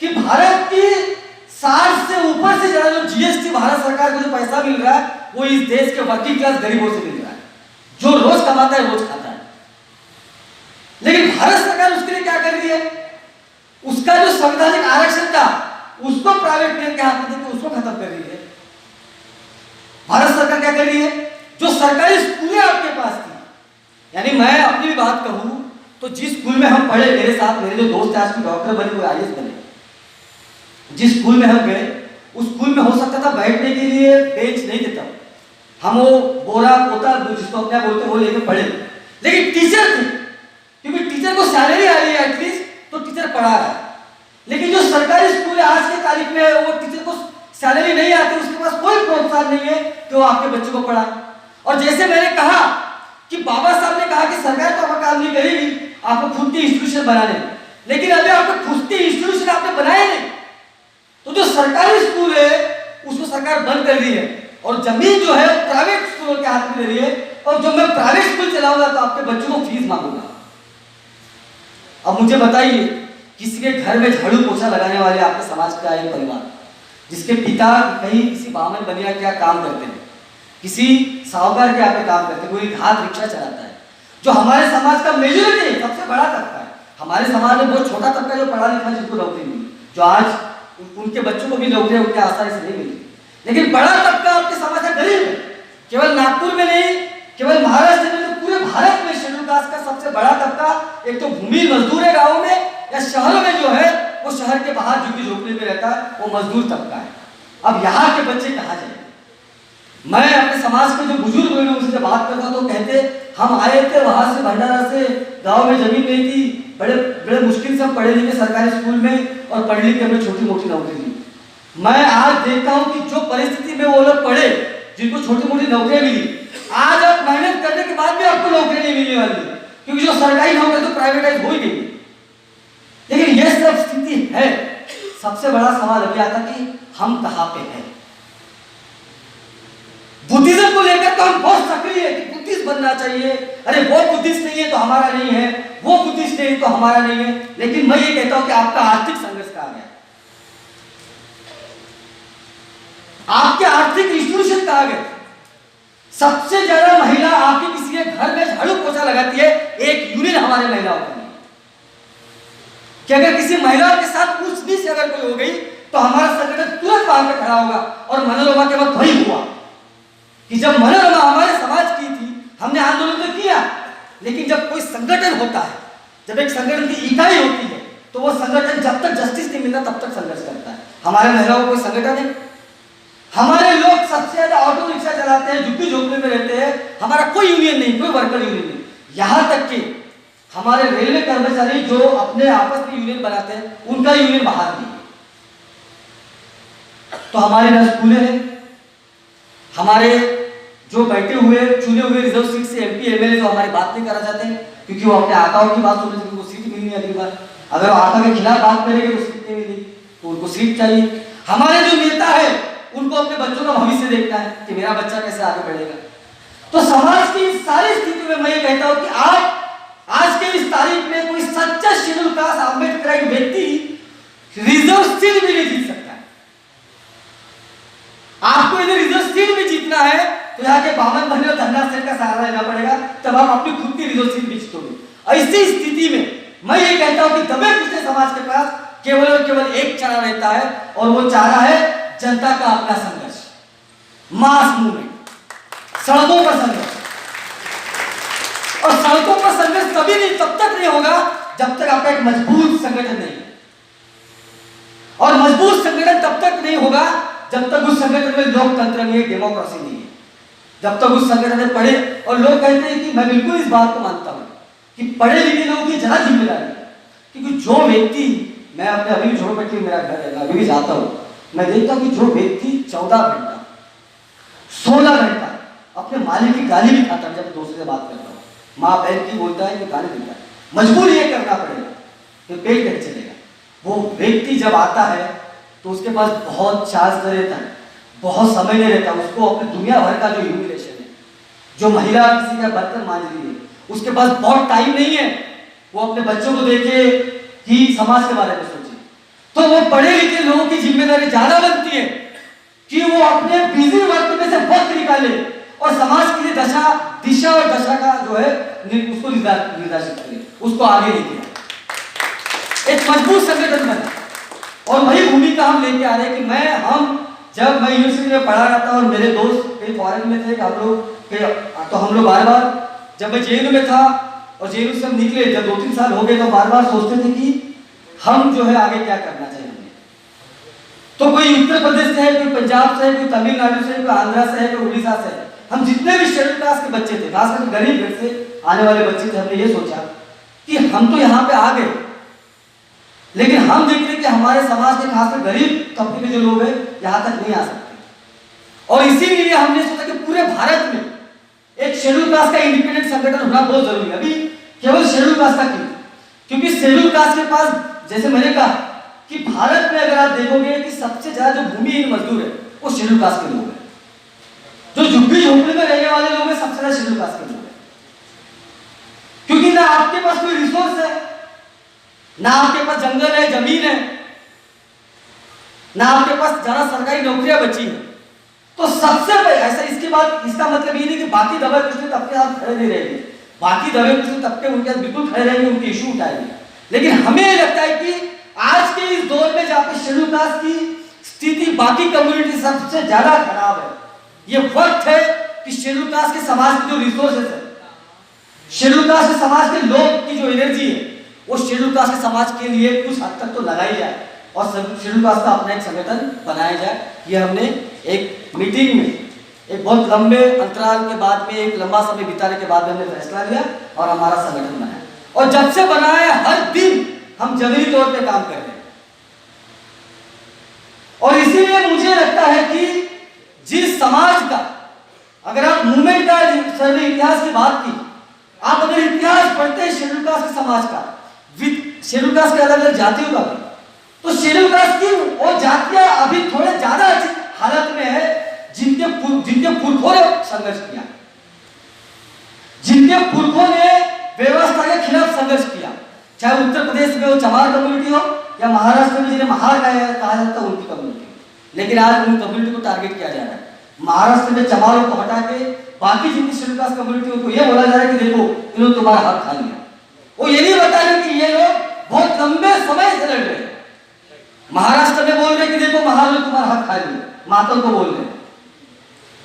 Speaker 3: कि भारत की 60 से ऊपर से ज्यादा जो जीएसटी भारत सरकार को जो पैसा मिल रहा है वो इस देश के वर्किंग क्लास गरीबों से मिल रहा है, जो रोज कमाता है रोज खाता है। लेकिन भारत सरकार उसके लिए क्या कर रही है, उसका जो संवैधानिक आरक्षण था उसको प्राइवेट प्लेयर के हाथ में देकर उसको खत्म कर रही है। भारत सरकार क्या कर रही है, जो सरकारी स्कूलें आपके पास थी, यानी मैं अपनी भी बात कहूं तो जिस स्कूल में हम पढ़े, मेरे साथ मेरे जो दोस्त आज की डॉक्टर बने, कोई आईएएस बने, जिस स्कूल में हम गए उस स्कूल में हो सकता था बैठने के लिए बेंच नहीं देता, हम वो बोरा पोता जिसको अपने बोलते वो लेकर पढ़े, लेकिन टीचर थे, क्योंकि टीचर को सैलरी आ रही है एटलीस्ट, तो टीचर पढ़ा रहा है। लेकिन जो सरकारी स्कूल है आज की तारीख में वो टीचर को सैलरी नहीं आती, उसके पास कोई प्रोत्साहन नहीं है कि वो आपके बच्चों को पढ़ा। और जैसे मैंने कहा कि बाबा साहब ने कहा कि सरकार तो आपका काम नहीं करेगी, आपको खुद के इंस्टीट्यूशन बनाने, लेकिन अभी आपको खुद के इंस्टीट्यूशन आपने बनाए नहीं, तो जो सरकारी स्कूल है उसको सरकार बंद कर दी है और जमीन जो है प्राइवेट स्कूलों के हाथ में दे रही है। और जब मैं प्राइवेट स्कूल चलाऊंगा तो आपके बच्चों को फीस मांगूंगा। अब मुझे बताइए, किसी के घर में झाड़ू पोछा लगाने वाले आपके समाज का एक परिवार, जिसके पिता कहीं किसी बामन बनिया क्या काम करते हैं, किसी साहूकार के यहाँ पे काम करते हैं, कोई हाथ रिक्शा चलाता है, जो हमारे समाज का मेजोरिटी है, सबसे बड़ा तबका है। हमारे समाज में बहुत छोटा तबका जो पढ़ा लिखा जिसको नौकरी मिली, जो आज उनके बच्चों को भी नौकरी उनके आसानी से नहीं मिली। लेकिन बड़ा तबका आपके समाज का गरीब है, केवल नागपुर में नहीं, केवल महाराष्ट्र में, तो पूरे भारत में शेड्यूल कास्ट का सबसे बड़ा तबका एक तो भूमि मजदूर है, गाँव में या शहरों में जो है वो शहर के बाहर झुग्गी झोपड़ी में रहता है, वो मजदूर तबका है। अब यहाँ के बच्चे कहाँ जाए? मैं अपने समाज के जो बुजुर्ग लोग उनसे बात करता हूँ तो कहते हम आए थे वहां से भंडारा से, गांव में जमीन नहीं थी, बड़े बड़े मुश्किल से पढ़े लिखे सरकारी स्कूल में और पढ़ लिख के हमें छोटी मोटी नौकरी दी। मैं आज देखता हूँ कि जो परिस्थिति में वो लोग पढ़े, जिनको छोटी मोटी नौकरियां मिली, आज आप मेहनत करने के बाद भी आपको नौकरी नहीं मिलने वाली, क्योंकि जो सरकारी नौकरी तो प्राइवेटाइज हो ही गई। लेकिन यह सब स्थिति है। सबसे बड़ा सवाल अभी आता कि हम कहां पे हैं। बुद्धिज्म को लेकर तो हम बहुत सक्रिय है कि बुद्धिस्ट बनना चाहिए, अरे वो बुद्धिस्ट नहीं है तो हमारा नहीं है, वो बुद्धिस्ट नहीं तो हमारा नहीं है। लेकिन मैं ये कहता हूं कि आपका आर्थिक संघर्ष कहां गया, आपके आर्थिक इंस्टीट्यूशन कहां गए। सबसे ज्यादा महिला आपके किसी के घर में झाड़ू पोछा लगाती है, एक यूनियन हमारे महिलाओं का नहीं, कि अगर किसी महिला के साथ कुछ भी अगर कोई हो गई तो हमारा संगठन तुरंत वहां पे खड़ा होगा। और मनोरमा के वक्त वही हुआ कि जब मनोरमा हमारे समाज की थी, हमने आंदोलन तो किया, लेकिन जब कोई संगठन होता है, जब एक संगठन की इकाई होती है, तो वो संगठन जब तक जस्टिस नहीं मिलता तब तक संघर्ष करता है। हमारे महिलाओं को कोई संगठन है, हमारे लोग सबसे ज्यादा ऑटो रिक्शा चलाते हैं, झुग्गी झोपड़ी में रहते हैं, हमारा कोई यूनियन नहीं, कोई वर्कर यूनियन नहीं। यहां तक कि हमारे रेलवे कर्मचारी जो अपने आपस में यूनियन बनाते हैं, उनका यूनियन बाहर नहीं। तो हमारे ना स्कूलें हैं, हमारे जो बैठे हुए चुने हुए रिजर्व सीट से एमपी एमएलए जो हमारी बात नहीं करा जाते हैं, क्योंकि वो अपने आकाओं की बात सुनने से उनको सीट मिलनी अगली बार। अगर वो आका के खिलाफ बात करेंगे तो सीट नहीं मिली, तो उनको सीट चाहिए। हमारे जो नेता है उनको अपने बच्चों का भविष्य देखना है कि मेरा बच्चा कैसे आगे बढ़ेगा। तो समाज की सारी स्थिति में मैं ये कहता हूं कि आप आज के इस तारीख में कोई सच्चा शेड्यूल कास्ट अम्बेडकर एक व्यक्ति रिजर्व सीट भी नहीं जीत सकता है। आपको यदि रिजर्व सीट भी जीतना है तो यहाँ के बामन बहने और धन्ना सेठ का सहारा लेना पड़ेगा, तब आप अपनी खुद की रिजर्व सीट भी जीतोगे। ऐसी स्थिति में मैं ये कहता हूं कि दबे कुचले समाज के पास केवल और केवल एक चारा रहता है, और वो चारा है जनता का अपना संघर्ष, मास मूवमेंट, सड़कों पर संघर्ष। और सड़कों पर संघर्ष कभी नहीं, तब तक नहीं होगा जब तक आपका एक मजबूत संगठन नहीं है। और मजबूत संगठन तब तक नहीं होगा जब तक उस संगठन में लोकतंत्र नहीं है, डेमोक्रेसी नहीं है। जब तक उस संगठन में पढ़े, और लोग कहते हैं कि मैं बिल्कुल इस बात को मानता हूं कि पढ़े लिखे लोगों की जरा जिम्मेदारी है, क्योंकि जो व्यक्ति, मैं अपने अभी झोपड़पट्टी में मेरा घर है, मैं अभी भी जाता हूं, मैं देखता हूं कि जो व्यक्ति 14 घंटा 16 घंटा अपने मालिक की गाली भी खाता है, जब दोस्त से बात करता हूं, माँ बहन की बोलता है कि गाली देता है, मजबूर ये करना पड़ेगा कि पेट कैसे चलेगा। वो व्यक्ति जब आता है तो उसके पास बहुत चार्ज नहीं रहता है, बहुत समय नहीं रहता, उसको अपने दुनिया भर का जो ह्यूमिलेशन है, जो महिला किसी का बर्तन मांझ रही है, उसके पास बहुत टाइम नहीं है वो अपने बच्चों को देखे कि समाज के बारे में सोचे। तो वो पढ़े लिखे लोगों की जिम्मेदारी ज्यादा बनती है कि वो अपने बिजी वक्त में से वक्त निकाले और समाज के लिए दिशा और दशा का जो है उसको निर्देशित करे, उसको आगे लेके आए, एक मजबूत संगठन बने। और वही भूमिका हम लेके आ रहे हैं कि जब मैं यूनिवर्सिटी में पढ़ा रहा था और मेरे दोस्त कई फॉरेन में थे, हम लोग बार बार, जब मैं जेएनयू में था और जेएनयू से हम निकले, जब 2-3 साल हो गए तो बार बार सोचते थे कि हम जो है आगे क्या करना चाहिए हमें। तो कोई उत्तर प्रदेश से है, कोई पंजाब से है, कोई तमिलनाडु से है, कोई आंध्रा से है, कोई उड़ीसा से है, हम जितने भी शेड्यूल कास्ट के बच्चे थे, खासकर गरीब घर से आने वाले बच्चे थे, हमने ये सोचा कि हम तो यहाँ पे आ गए, लेकिन हम देख रहे कि हमारे समाज के खासकर गरीब तबके के जो लोग हैं यहाँ तक नहीं आ सकते। और इसीलिए हमने सोचा कि पूरे भारत में एक शेड्यूल कास्ट का इंडिपेंडेंट संगठन होना बहुत जरूरी है। अभी केवल शेड्यूल कास्ट का क्यों? क्योंकि शेड्यूल कास्ट के पास, जैसे मैंने कहा कि भारत में अगर आप देखोगे कि सबसे ज्यादा जो भूमिहीन मजदूर है वो शेड्यूल कास्ट के लोग हैं, जो झुग्गी झोपड़ी में रहने वाले लोग हैं सबसे ज्यादा शेड्यूल कास्ट के लोग हैं। क्योंकि ना आपके पास कोई रिसोर्स है, ना आपके पास जंगल है, जमीन है, ना आपके पास ज्यादा सरकारी नौकरियां बची है। तो सबसे पहले ऐसा, इसके बाद इसका मतलब ये नहीं कि बाकी दबे कुचले तबके आप खड़े नहीं रहेंगे, बाकी दबे कुचले तबके उनके बिल्कुल खड़े रहेंगे, उनके इशू उठाएंगे। लेकिन हमें ये लगता है कि आज के इस दौर में जहाँ पे शेड्यूल कास्ट की स्थिति बाकी कम्युनिटी सबसे ज्यादा खराब है, ये वक्त है कि शेड्यूल कास्ट के समाज के जो रिसोर्सेस है, शेड्यूल कास्ट के समाज के लोग की जो एनर्जी है, वो शेड्यूल कास्ट के समाज के लिए कुछ हद तक तो लगाई जाए और शेड्यूल कास्ट का अपना एक संगठन बनाया जाए। ये हमने एक मीटिंग में एक बहुत लंबे अंतराल के बाद में, एक लंबा समय बिताने के बाद हमने फैसला लिया और हमारा संगठन बनाया। और जब से बनाया है हर दिन हम जमीनी तौर पे काम कर रहे हैं। और इसीलिए मुझे लगता है कि जिस समाज का, अगर आप मूवमेंट का सर्वे इतिहास की बात की, आप अगर इतिहास पढ़ते हैं शेड्यूल कास्ट के समाज का, शेड्यूल कास्ट के अलग अलग जातियों का भी, तो शेड्यूल कास्ट की वो जातियां अभी थोड़े ज्यादा अच्छी हालत में है जिनके पुरखों ने संघर्ष किया, जिनके पुरखों ने व्यवस्था के खिलाफ संघर्ष किया, चाहे उत्तर प्रदेश में वो चमार कम्युनिटी हो या महाराष्ट्र में जिन्हें महार कहा जाता है उनकी कम्युनिटी। लेकिन आज उन कम्युनिटी को टारगेट किया जा रहा है। महाराष्ट्र में चमारों को हटा के बाकी जितनी शेड्यूल कास्ट कम्युनिटी उनको ये बोला जा रहा है कि देखो इन्होंने तुम्हारा हक खा लिया। वो ये नहीं बता रहे कि ये लोग बहुत लंबे समय से लड़ रहे हैं। महाराष्ट्र में बोल रहे कि देखो महाराज ने तुम्हारा हक खा लिया, मातम को बोल रहे हैं।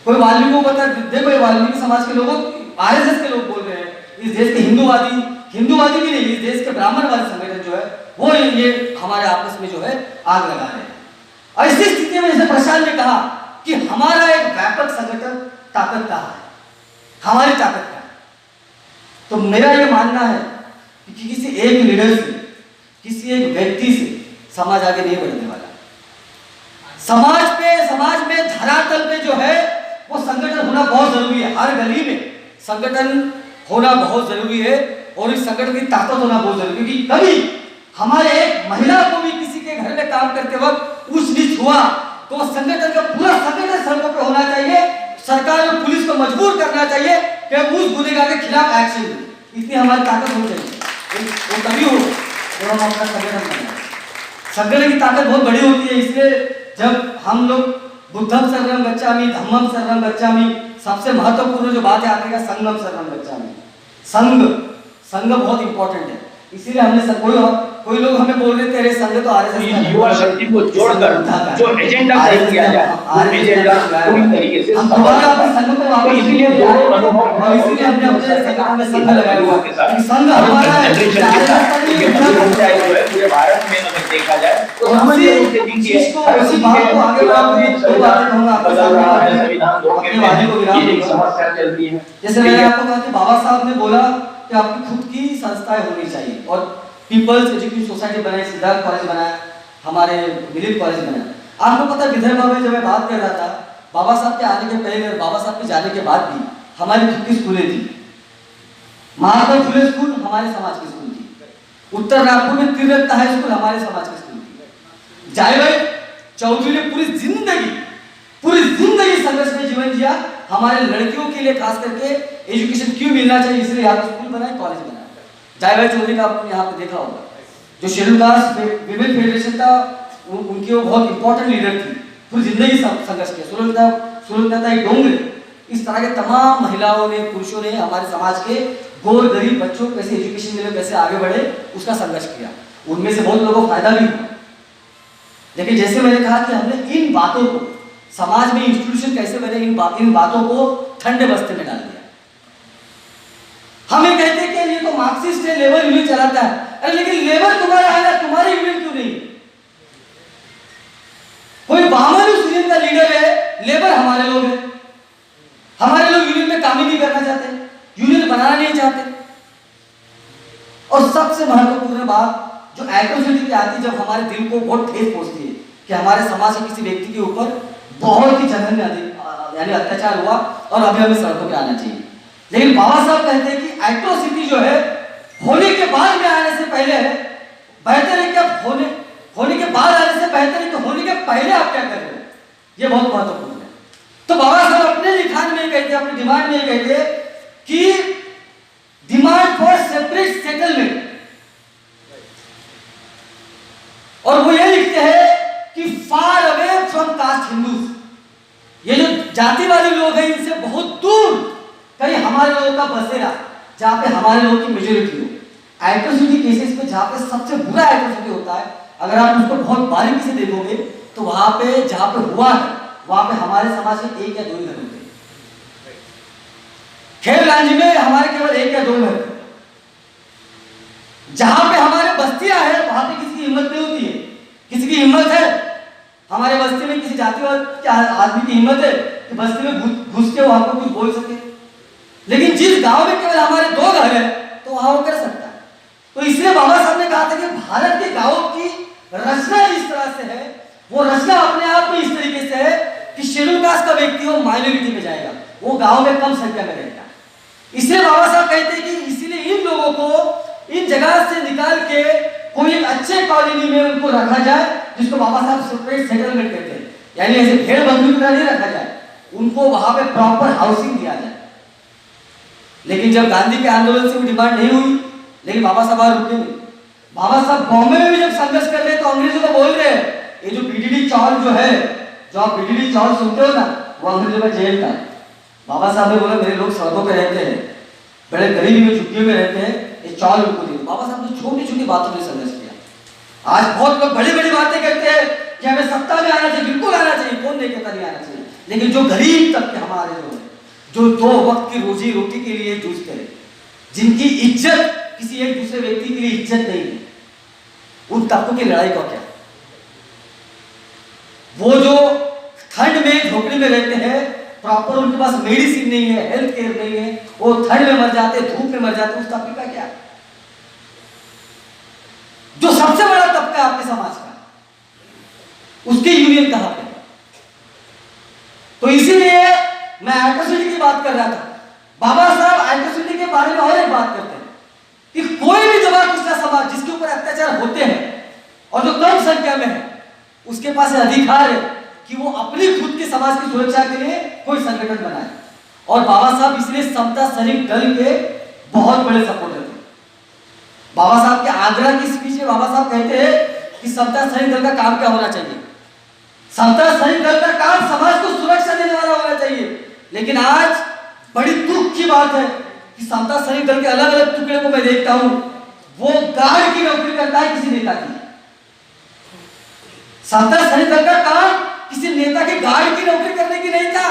Speaker 3: कोई वाल्मीकि को बता, देखो ये वाल्मीकि समाज के लोगों, आरएसएस के लोग बोल रहे हैं, इस देश के हिंदूवादी भी नहीं, इस देश के ब्राह्मणवादी संगठन जो है वो ये हमारे आपस में जो है आग लगा रहे हैं। ऐसी स्थिति में जैसे प्रशांत ने कहा कि हमारा एक व्यापक संगठन ताकत का है, हमारी ताकत का है। तो मेरा ये मानना है कि किसी एक लीडर से, किसी एक व्यक्ति से समाज आगे नहीं बढ़ने वाला। समाज में धरातल पे जो है वो संगठन होना बहुत जरूरी है। हर गली में संगठन होना बहुत जरूरी है और इस संगठन की ताकत होना बहुत जरूरी है। क्योंकि कभी हमारे एक महिला को भी किसी के घर में काम करते वक्त ऊंच नीच हुआ तो संगठन का पूरा संगठन सड़कों पे होना चाहिए। सरकार और पुलिस को मजबूर करना चाहिए कि उस गुनहगार के खिलाफ एक्शन ले। इतनी हमारी ताकत होनी चाहिए, वो तभी हो। जब हम अपना संगठन बनाए। संगठन की ताकत बहुत बड़ी होती है, इसलिए जब हम लोग बुद्धम शरणम गच्छामि, धम्मम शरणम गच्छामि, सबसे महत्वपूर्ण जो बात है आगे का संगम शरणम गच्छामि। संघ बहुत इंपॉर्टेंट है, इसीलिए हमने कोई लोग हमें बोल रहे थे अरे संघ तो आरएसएस
Speaker 4: युवा शक्ति को जोड़कर जो एजेंडा तय किया जाए वो एजेंडा पूरी तरीके से
Speaker 3: हम दोबारा अपने संघ को वापस
Speaker 4: इसलिए दोनों अनुभव
Speaker 3: और इसीलिए हमने अपने संगठन में संघ लगाया हुआ है कि संघ
Speaker 4: हमारा
Speaker 3: हमारा है,
Speaker 4: पंचायत जो है पूरे भारत में अगर देखा जाए तो
Speaker 3: और
Speaker 4: समझ
Speaker 3: उसी
Speaker 4: के नीचे
Speaker 3: चीज को उसी बात को आगे बढ़ाते हुए दो बातें कहूंगा आपके
Speaker 4: बदल रहा है
Speaker 3: सामने।
Speaker 4: संविधान दो
Speaker 3: अपने वादी को विराम
Speaker 4: ये एक
Speaker 3: दूंगा।
Speaker 4: समस्या चल रही है।
Speaker 3: जैसे मैंने आपको कहा कि बाबा साहब ने बोला कि आपकी खुद की संस्थाएं होनी चाहिए और पीपल्स एजुकेशन सोसाइटी बनाई, सिद्धार्थ कॉलेज बनाया, हमारे मिलित कॉलेज बनाया। आपको पता है विदर्भ में जब मैं बात कर रहा था, बाबा साहब के आने के पहले और बाबा साहब के जाने के बाद भी हमारी खुद की स्कूलें थी। महात्मा फुले स्कूल हमारे समाज की स्कूल थी, उत्तर नागपुर में तीर्थ हाई स्कूल हमारे समाज की स्कूल थी। जायभाई चौधरी ने पूरी जिंदगी संघर्ष में जीवन जिया, हमारे लड़कियों के लिए खास करके एजुकेशन क्यों मिलना चाहिए इसलिए यहाँ पे स्कूल बनाए, कॉलेज बनाया। जायभाई चौधरी का आपने यहाँ पे देखा होगा, जो शेड्यूल कास्ट विमेन फेडरेशन था, उनकी वो बहुत इंपॉर्टेंट लीडर थी, पूरी जिंदगी संघर्ष किया। सुलभता एक डोंगरे, इस तरह के तमाम महिलाओं ने, पुरुषों ने हमारे समाज के गोर गरीब बच्चों को कैसे एजुकेशन मिले, कैसे आगे बढ़े, उसका संघर्ष किया। उनमें से बहुत लोगों को फायदा भी हुआ। लेकिन जैसे मैंने कहा कि हमने इन बातों को, समाज में इंस्टीट्यूशन कैसे बने, इन बातों को ठंडे बस्ते में डाल दिया। हम ये कहते हैं कि ये तो मार्क्सिस्ट है, लेबर यूनियन चलाता है। अरे लेकिन लेबर तुम्हारा है ना, तुम्हारे यूनियन क्यों नहीं? कोई बामन उस यूनियन का लीडर है, लेबर हमारे लोग हैं। हमारे लोग यूनियन में काम ही नहीं करना चाहते, यूनियन बनाना नहीं चाहते। और सबसे महत्वपूर्ण बात जो एट्रोसिटी की आती है, जब हमारे दिल को बहुत ठेस पहुंचती है कि हमारे समाज के किसी व्यक्ति के ऊपर बहुत ही जघन्य यानी अत्याचार हुआ और अभी हमें सड़कों पे आना चाहिए। लेकिन बाबा साहब कहते हैं कि एट्रोसिटी जो है होने के बाद में आने से पहले है, बेहतर है कि आप होने के बाद आने से बेहतर है कि होने के पहले आप क्या कर रहे हो, ये बहुत महत्वपूर्ण है। तो बाबा साहब अपने लिखान में कहते हैं, अपने डिमांड में कहते हैं कि डिमांड फॉर सेपरेट सेटलमेंट, और वो ये लिखते हैं कि far away from cast Hindus, ये जो जातिवादी लोग हैं इनसे बहुत दूर कहीं हमारे लोगों का बसेरा, जहां पे हमारे लोगों की मेजोरिटी हो। एट्रोसिटी केसेस में जहां पे सबसे बुरा एट्रोसिटी होता है, अगर आप उसको बहुत बारीकी से देखोगे तो वहां पे जहां पे हुआ है वहां पे हमारे समाज के 1 या 2 ही घर होते हैं। खेलगंज में हमारे केवल 1 या 2 घर, जहां पे हमारे बस्तियां हैं वहां पे किसी की हिम्मत नहीं होती है। किसी की हिम्मत है, हमारे बस्ती में किसी जातिवाद के आदमी की हिम्मत है कि बस्ती में घुस के वो आपको कुछ बोल सके, लेकिन जिस गांव में केवल हमारे 2 घर है तो वहां वो कर सकता है। तो इसलिए बाबा साहब ने कहा था कि भारत के गांवों की रचना जिस तरह से है, वो रचना अपने आप में इस तरीके से है कि शेड्यूल कास्ट का व्यक्ति वो माइनॉरिटी में जाएगा, वो गांव में कम संख्या में रहेगा। इसलिए बाबा साहब कहते हैं कि इसीलिए इन लोगों को इन जगह से निकाल के कोई एक अच्छे कॉलोनी में उनको रखा जाए, जिसको बाबा साहब सेपरेट सेटलमेंट कहते हैं, यानी ऐसे भेड़ बंधु की तरह नहीं रखा जाए, उनको वहां पे प्रॉपर हाउसिंग दिया जाए। लेकिन जब गांधी के आंदोलन से वो डिमांड नहीं हुई, लेकिन बाबा साहब वहां रुके नहीं। बाबा साहब बॉम्बे में भी जब संघर्ष कर रहे तो अंग्रेजों को बोल रहे हैं, ये जो बीडीडी चौल जो है, जो आप बीडीडी चौल सुनते हो ना, वो अंग्रेजों का जेल था। बाबा साहब ने बोला मेरे लोग सड़कों पे रहते हैं, बड़े गरीबी में झुग्गियों में रहते हैं, ये चौल उनको दे। बाबा साहब ने छोटी छोटी बातों में संघर्ष किया। आज बहुत लोग बड़ी बड़ी बातें कहते हैं कि हमें सत्ता में आना चाहिए, बिल्कुल आना चाहिए, कौन नहीं कहता नहीं आना चाहिए, लेकिन जो गरीब तबके हमारे लोग हैं, जो 2 वक्त की रोजी रोटी के लिए जूझते हैं, जिनकी इज्जत किसी एक दूसरे व्यक्ति के लिए इज्जत नहीं है, उन तबकों की लड़ाई का क्या? वो जो ठंड में झोपड़ी में रहते हैं, प्रॉपर उनके पास मेडिसिन नहीं है, हेल्थ केयर नहीं है, वो ठंड में मर जाते, धूप में मर जाते, उस तबके का क्या? जो सबसे बड़ा तबका है आपके समाज का, उसकी यूनियन कहां पे? तो इसीलिए मैं एट्रोसिटी की बात कर रहा था। बाबा साहब एट्रोसिटी के बारे में और एक बात करते हैं कि कोई भी दबा पिछड़ा समाज जिसके ऊपर अत्याचार होते हैं और जो कम संख्या में है, उसके पास अधिकार है कि वो अपनी खुद के समाज की सुरक्षा के लिए कोई संगठन बनाए। और बाबा साहब इसलिए समता सैनिक दल के बहुत बड़े सपोर्टर थे। बाबा साहब के आगरा की स्पीच में के बाबा साहब कहते हैं कि समता सैनिक दल का काम क्या होना चाहिए। समता सैनिक दल का काम समाज को सुरक्षा देने वाला होना चाहिए। लेकिन आज बड़ी दुख की बात है कि समता सैनिक दल के अलग अलग टुकड़े को मैं देखता हूं, वो गार्ड की नौकरी करता है किसी नेता की। समता सैनिक दल का काम किसी नेता के गार्ड की नौकरी करने की नहीं था,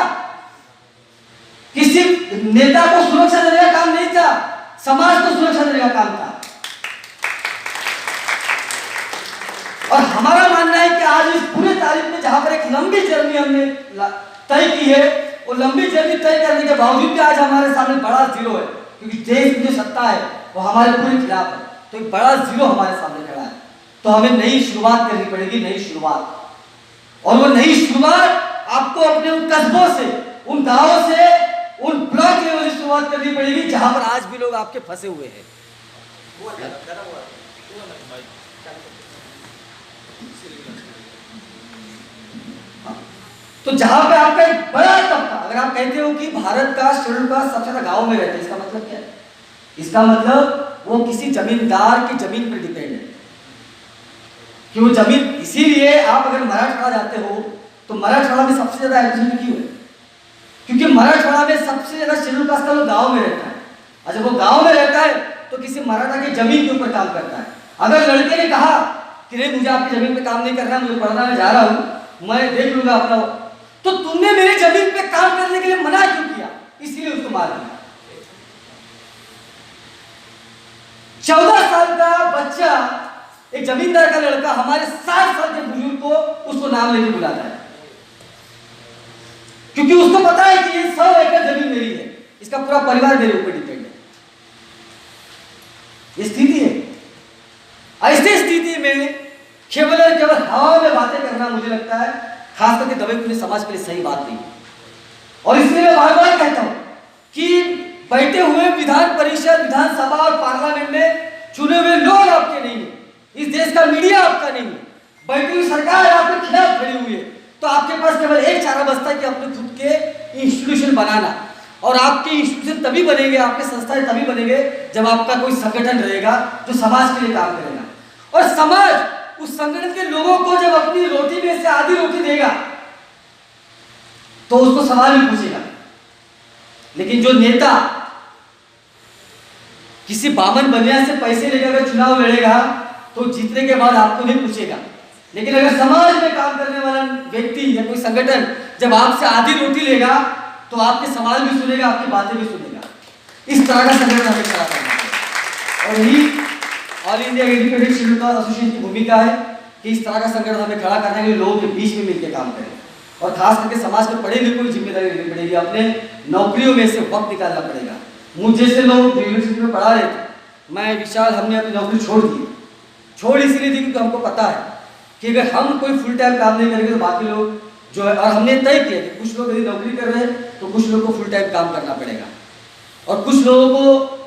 Speaker 3: किसी नेता को सुरक्षा देने का काम नहीं था, समाज को सुरक्षा देने का काम था। और हमारा मानना है कि आज इस पूरे तारीख में जहां पर एक लंबी जर्नी हमने तय की है, वो लंबी जर्नी तय करने के बावजूद भी आज हमारे सामने बड़ा जीरो है, क्योंकि देश में जो सत्ता है वो हमारे पूरे खिलाफ है। तो एक बड़ा जीरो हमारे सामने खड़ा है। तो हमें नई शुरुआत करनी पड़ेगी, नई शुरुआत। और वो नई शुरुआत आपको अपने उन कस्बों से, उन गांवों से, उन ब्लॉक लेवल से शुरुआत करनी पड़ेगी जहां पर आज भी लोग आपके फंसे हुए हैं। तो जहां पे आपका एक बड़ा तबका, अगर आप कहते हो कि भारत का शेड्यूल कास्ट सबसे ज्यादा गांव में रहता है, इसका मतलब क्या है? इसका मतलब वो किसी जमींदार की जमीन पर डिपेंड है कि वो जमीन। इसीलिए आप अगर मराठवाड़ा जाते हो तो मराठवाड़ा में सबसे ज्यादा एट्रोसिटी क्यों है? क्योंकि मराठवाड़ा में सबसे ज्यादा शेड्यूल कास्ट का लोग गांव में रहता है। अच्छा, वो गांव में रहता है तो किसी मराठा की जमीन के ऊपर काम करता है। अगर लड़के ने कहा कि नहीं मुझे आपकी जमीन पे काम नहीं करना, मुझे पढ़ना, मैं जा रहा हूं, मैं देख लूंगा अपना, तो तुमने मेरी जमीन पे काम करने के लिए मना क्यों किया? इसीलिए उसको मार दिया। 14 साल का बच्चा, एक जमींदार का लड़का हमारे 60 साल के बुजुर्ग को उसको नाम लेके बुलाता है, क्योंकि उसको पता है कि ये 100 एकड़ जमीन मेरी है, इसका पूरा परिवार मेरे ऊपर डिपेंड है। ये स्थिति है। ऐसी स्थिति में केवल और केवल हवा में बातें करना, मुझे लगता है खास करके दबे कुचले समाज के लिए सही बात नहीं। और इसलिए मैं बार बार कहता हूं कि बैठे हुए विधान परिषद, विधानसभा और पार्लियामेंट में चुने हुए लोग आपके नहीं है, इस देश का मीडिया आपका नहीं है, बैठी हुई सरकार आपके खिलाफ खड़ी हुई है, तो आपके पास केवल एक चारा बचता है कि अपने खुद के इंस्टीट्यूशन बनाना। और आपके इंस्टीट्यूशन तभी बनेंगे, आपके संस्थाएं तभी बनेंगे जब आपका कोई संगठन रहेगा जो समाज के लिए काम करेगा। और समाज उस संगठन के लोगों को जब अपनी रोटी में से आधी रोटी देगा तो उसको सवाल भी पूछेगा। लेकिन जो नेता किसी बामन बनिया से पैसे लेकर अगर चुनाव लड़ेगा तो जीतने के बाद आपको नहीं पूछेगा। लेकिन अगर समाज में काम करने वाला व्यक्ति या कोई संगठन जब आपसे आधी रोटी लेगा तो आपके सवाल भी सुनेगा, आपकी बातें भी सुनेगा। इस तरह का संगठन हमें खड़ा करना है। और यही all India independent schedule caste association की भूमिका है कि इस तरह का संगठन हमें खड़ा करने के लिए लोगों के बीच में मिलकर काम करें। और खास करके समाज के पढ़े लिखे को जिम्मेदारी लेनी पड़ेगी, अपने नौकरियों में से वक्त निकालना पड़ेगा। मुझ जैसे लोग यूनिवर्सिटी में पढ़ा रहे थे, मैं विशाल, हमने अपनी नौकरी छोड़ इसीलिए दी क्योंकि हमको पता है कि अगर हम कोई फुल टाइम काम नहीं करेंगे तो बाकी लोग जो है, और हमने तय किया कि कुछ लोग यदि नौकरी कर रहे हैं तो कुछ लोगों को फुल टाइम काम करना पड़ेगा। और कुछ लोगों को,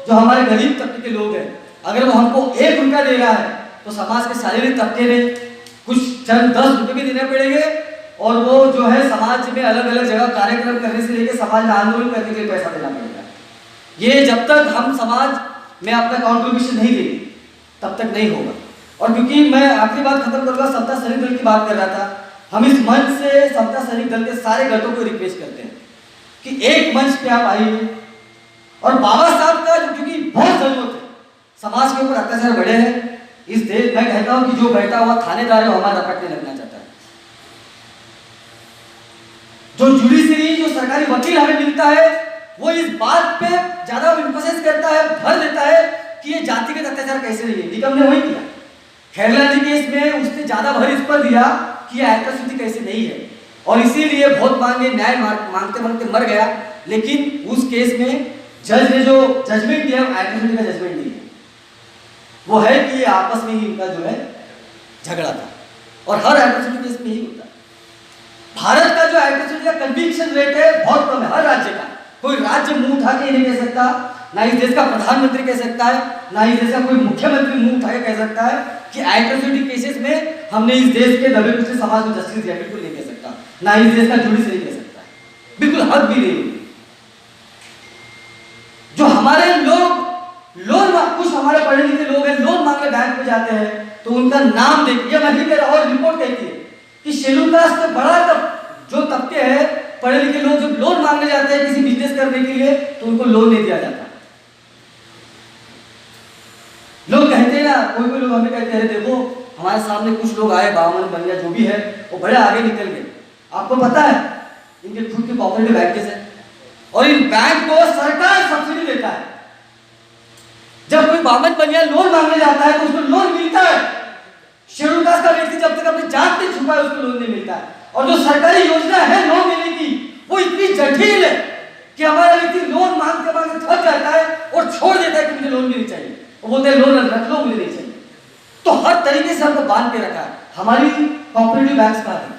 Speaker 3: जो हमारे गरीब तबके के लोग हैं, अगर वो हमको 1 रुपया दे रहा है तो समाज के शारीरिक तबके ने कुछ चंद 10 रुपये भी देने पड़ेंगे। और वो जो है समाज में अलग अलग जगह कार्यक्रम करने से लेकर समाज में आंदोलन करने के लिए पैसा देना पड़ेगा। ये जब तक हम समाज में अपना कॉन्ट्रीब्यूशन नहीं देंगे तब तक नहीं होगा। और क्योंकि मैं आखिरी बात खत्म करूंगा, समता सैनिक दल की बात कर रहा था, हम इस मंच से समता सैनिक दल के सारे घटकों को रिक्वेस्ट करते हैं कि एक मंच पे आप आइए और बाबा साहब का जो, क्योंकि बहुत जरूरत है, समाज के ऊपर अत्याचार बढ़े हैं इस देश। मैं कहता हूं कि जो बैठा हुआ थानेदार है वो हमारा रपटने लगना चाहता है। जो जुडिशरी, जो सरकारी वकील हमें मिलता है, वो इस बात पे ज्यादा एम्फेसिस करता है, भर देता है कि ये जातिगत अत्याचार कैसे नहीं है। निगम ने वही किया, खैरलाल केस में उसने ज्यादा भर इस पर दिया कि यह एट्रोसिटी कैसे नहीं है। और इसीलिए बहुत मांगे, न्याय मांगते मांगते मर गया। लेकिन उस केस में जज ने जो जजमेंट दिया एट्रोसिटी का जजमेंट नहीं है, वो है कि आपस में ही इनका जो है झगड़ा था। और हर एट्रोसिटी केस में ही होता है। भारत का जो एट्रोसिटी का कन्विक्शन रेट है बहुत कम है, हर राज्य का। कोई राज्य मुंह उठा के नहीं कह सकता, ना इस देश का प्रधानमंत्री कह सकता है, ना इस देश का कोई मुख्यमंत्री मुंह उठा के कह सकता है कि एट्रोसिटी केसेस में हमने इस देश के दबे कुचले समाज को जस्टिस दिया। बिल्कुल नहीं कह सकता, ना इस देश का जुडिशरी कह सकता है, बिल्कुल हक भी नहीं। जो हमारे लोग लोन, कुछ हमारे पढ़े लिखे लोग हैं, लोन मांगने बैंक में जाते हैं उनका नाम देखिए, मैं भी कह रहा हूँ, और रिपोर्ट कहती है कि शेड्यूल कास्ट में बड़ा जो तबके हैं पढ़े लिखे लोग, जब लोन मांगने जाते हैं किसी बिजनेस करने के लिए तो उनको लोन नहीं दिया जाता। लोग कहते हैं ना, कोई लोग हमें कहते हैं देखो हमारे सामने कुछ लोग आए, बामन बनिया जो भी है, वो बड़े आगे निकल गए। आपको पता है इनके खुद के कोऑपरेटिव बैंक है और इन बैंक को सरकार सब्सिडी देता है। जब कोई बामन बनिया लोन मांगने जाता है तो उसको लोन मिलता है। शेड्यूल कास्ट का व्यक्ति जब तक अपनी जात नहीं छुपाए उसको लोन नहीं मिलता है। और जो सरकारी योजना है लोन देने की वो इतनी जटिल है कि हमारा व्यक्ति लोन मांगते मांगते थक जाता है और छोड़ देता है कि मुझे लोन भी नहीं चाहिए, वो बोलते हैं लोन रख लो, मुझे नहीं चाहिए। तो हर तरीके से हमको बांध के रखा है। हमारी कोऑपरेटिव बैंक्स का है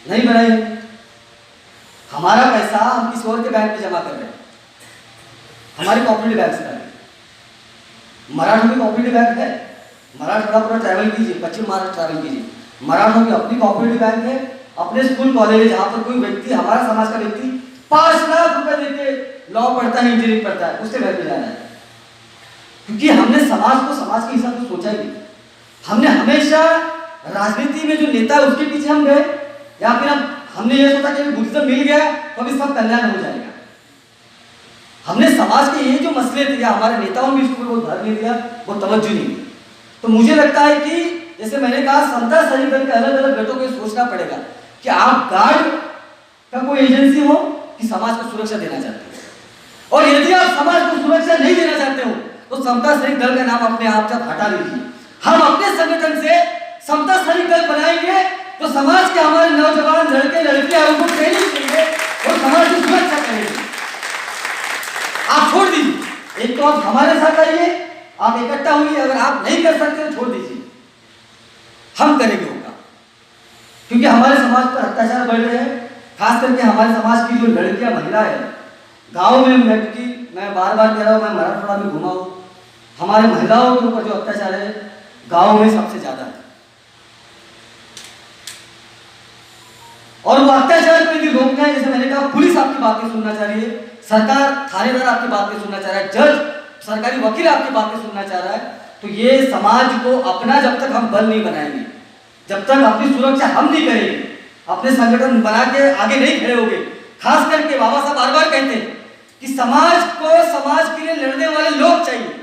Speaker 3: नहीं बनाई, हमारा पैसा हम किसी और के बैंक में जमा कर रहे हैं, हमारी कोऑपरेटिव बैंक्स का है। मराठों की कोऑपरेटिव बैंक है, मराठवाड़ा पूरा ट्रैवल कीजिए, पश्चिम महाराष्ट्र ट्रैवल कीजिए, मराठों की अपनी कोऑपरेटिव बैंक है। अपने स्कूल कॉलेज जहाँ पर कोई व्यक्ति, हमारा समाज का व्यक्ति 5 लाख रुपए देके लॉ पढ़ता है, इंजीनियरिंग पढ़ता है, उसके बैंक में जाना है। क्योंकि हमने समाज को समाज के हिसाब से सोचा ही नहीं। हमने हमेशा राजनीति में जो नेता है उसके पीछे हम गए, या फिर हमने ये सोचा कि बुद्धिज्म मिल गया तो अभी सब कल्याण हो जाएगा। हमने समाज के ये जो मसले थे, हमारे नेताओं ने इसको बहुत ध्यान नहीं दिया, वो तवज्जो नहीं दी। तो मुझे लगता है कि जैसे मैंने कहा, समता सैनिक दल के अलग अलग गठों को सोचना पड़ेगा कि आप गार्ड का कोई एजेंसी हो कि समाज को सुरक्षा देना चाहते हो, और यदि आप समाज को सुरक्षा नहीं देना चाहते हो तो समता सैनिक दल का नाम अपने आप से हटा लीजिए। हम अपने संगठन से समता सैनिक दल बनाएंगे तो समाज के हमारे नौजवान लड़के लड़कियां उनको ट्रेनिंग देंगे और समाज की सुरक्षा करेंगे। आप छोड़ दीजिए, एक तो आप हमारे साथ आइए, आप इकट्ठा हुई, अगर आप नहीं कर सकते तो छोड़ दीजिए, हम करेंगे होगा। क्योंकि हमारे समाज पर अत्याचार बढ़ रहे हैं, खास करके हमारे समाज की जो लड़कियां महिला है गाँव में, मैं बार बार कह रहा हूँ, मैं मराठवाड़ा में घुमा हूँ, हमारे महिलाओं के ऊपर जो अत्याचार है गाँव में सबसे ज्यादा है। और वो अत्याचार को यदि रोकना है, जैसे मैंने कहा, पुलिस आपकी बात नहीं सुनना चाह रही है, सरकार थानेदार आपकी बात नहीं सुनना चाह रहा है, जज सरकारी वकील आपकी बात नहीं सुनना चाह रहा है, तो ये समाज को अपना जब तक हम बल नहीं बनाएंगे, जब तक अपनी सुरक्षा हम नहीं करेंगे, अपने संगठन बना के आगे नहीं खड़े होंगे। खास करके बाबा साहब बार बार कहते हैं कि समाज को समाज के लिए लड़ने वाले लोग चाहिए।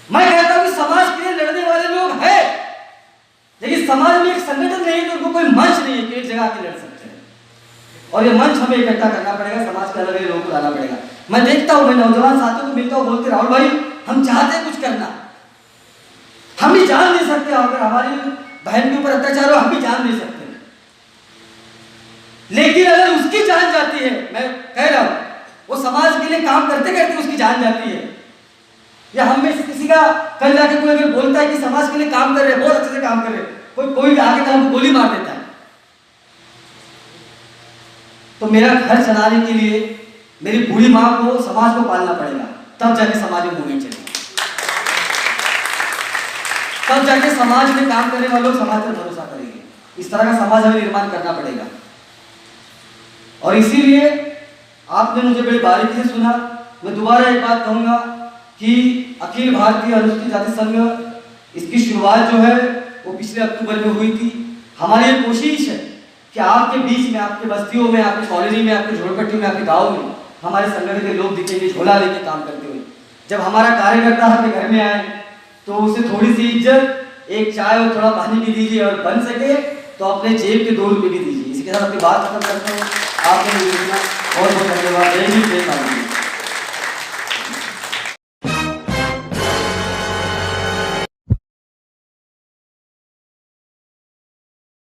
Speaker 3: मैं कहता हूं कि समाज के लिए लड़ने वाले लोग हैं, लेकिन समाज में एक संगठन नहीं है तो उनको कोई मंच नहीं है कि एक जगह आके लड़ सकते हैं। और ये मंच हमें इकट्ठा करना पड़ेगा, समाज के अलग अलग लोगों को लाना पड़ेगा। मैं देखता हूं, मैं नौजवान साथियों को मिलता हूं, बोलते राहुल भाई हम चाहते हैं कुछ करना, हम भी जान नहीं सकते, अगर हमारी बहन के ऊपर अत्याचार हो हम भी जान नहीं सकते, लेकिन अगर उसकी जान जाती है, मैं कह रहा हूं वो समाज के लिए काम करते करते उसकी जान जाती है, या हम में किसी का कल जाके कोई अगर बोलता है कि समाज के लिए काम कर रहे हैं, बहुत अच्छे से काम कर रहे हैं, कोई आगे का हमको गोली मार देता है, तो मेरा घर चलाने के लिए मेरी बूढ़ी माँ को समाज को पालना पड़ेगा, तब जाके समाज में मूवमेंट चलेगी, तब जाके समाज में काम करने वाले लोग समाज पर भरोसा करेंगे। इस तरह का समाज हमें निर्माण करना पड़ेगा। और इसीलिए आपने मुझे बड़ी बारीकी से सुना। मैं दोबारा एक बात कहूंगा कि अखिल भारतीय अनुसूचित जाति संघ, इसकी शुरुआत जो है वो पिछले अक्टूबर में हुई थी। हमारी ये कोशिश है कि आपके बीच में, आपके बस्तियों में, आपके कॉलोनी में, आपके झोपड़पट्टी में, आपके गाँव में हमारे संगठन के लोग दिखेंगे झोला लेके काम करते हुए। जब हमारा कार्यकर्ता आपके घर में आए तो उसे थोड़ी सी इज्जत, एक चाय और थोड़ा पानी भी दीजिए, और बन सके तो अपने जेब के 2 रुपये भी दीजिए। इसके साथ अपनी बात खत्म करते हैं। आपने बहुत बहुत धन्यवाद। जय हिंद, जय भारत।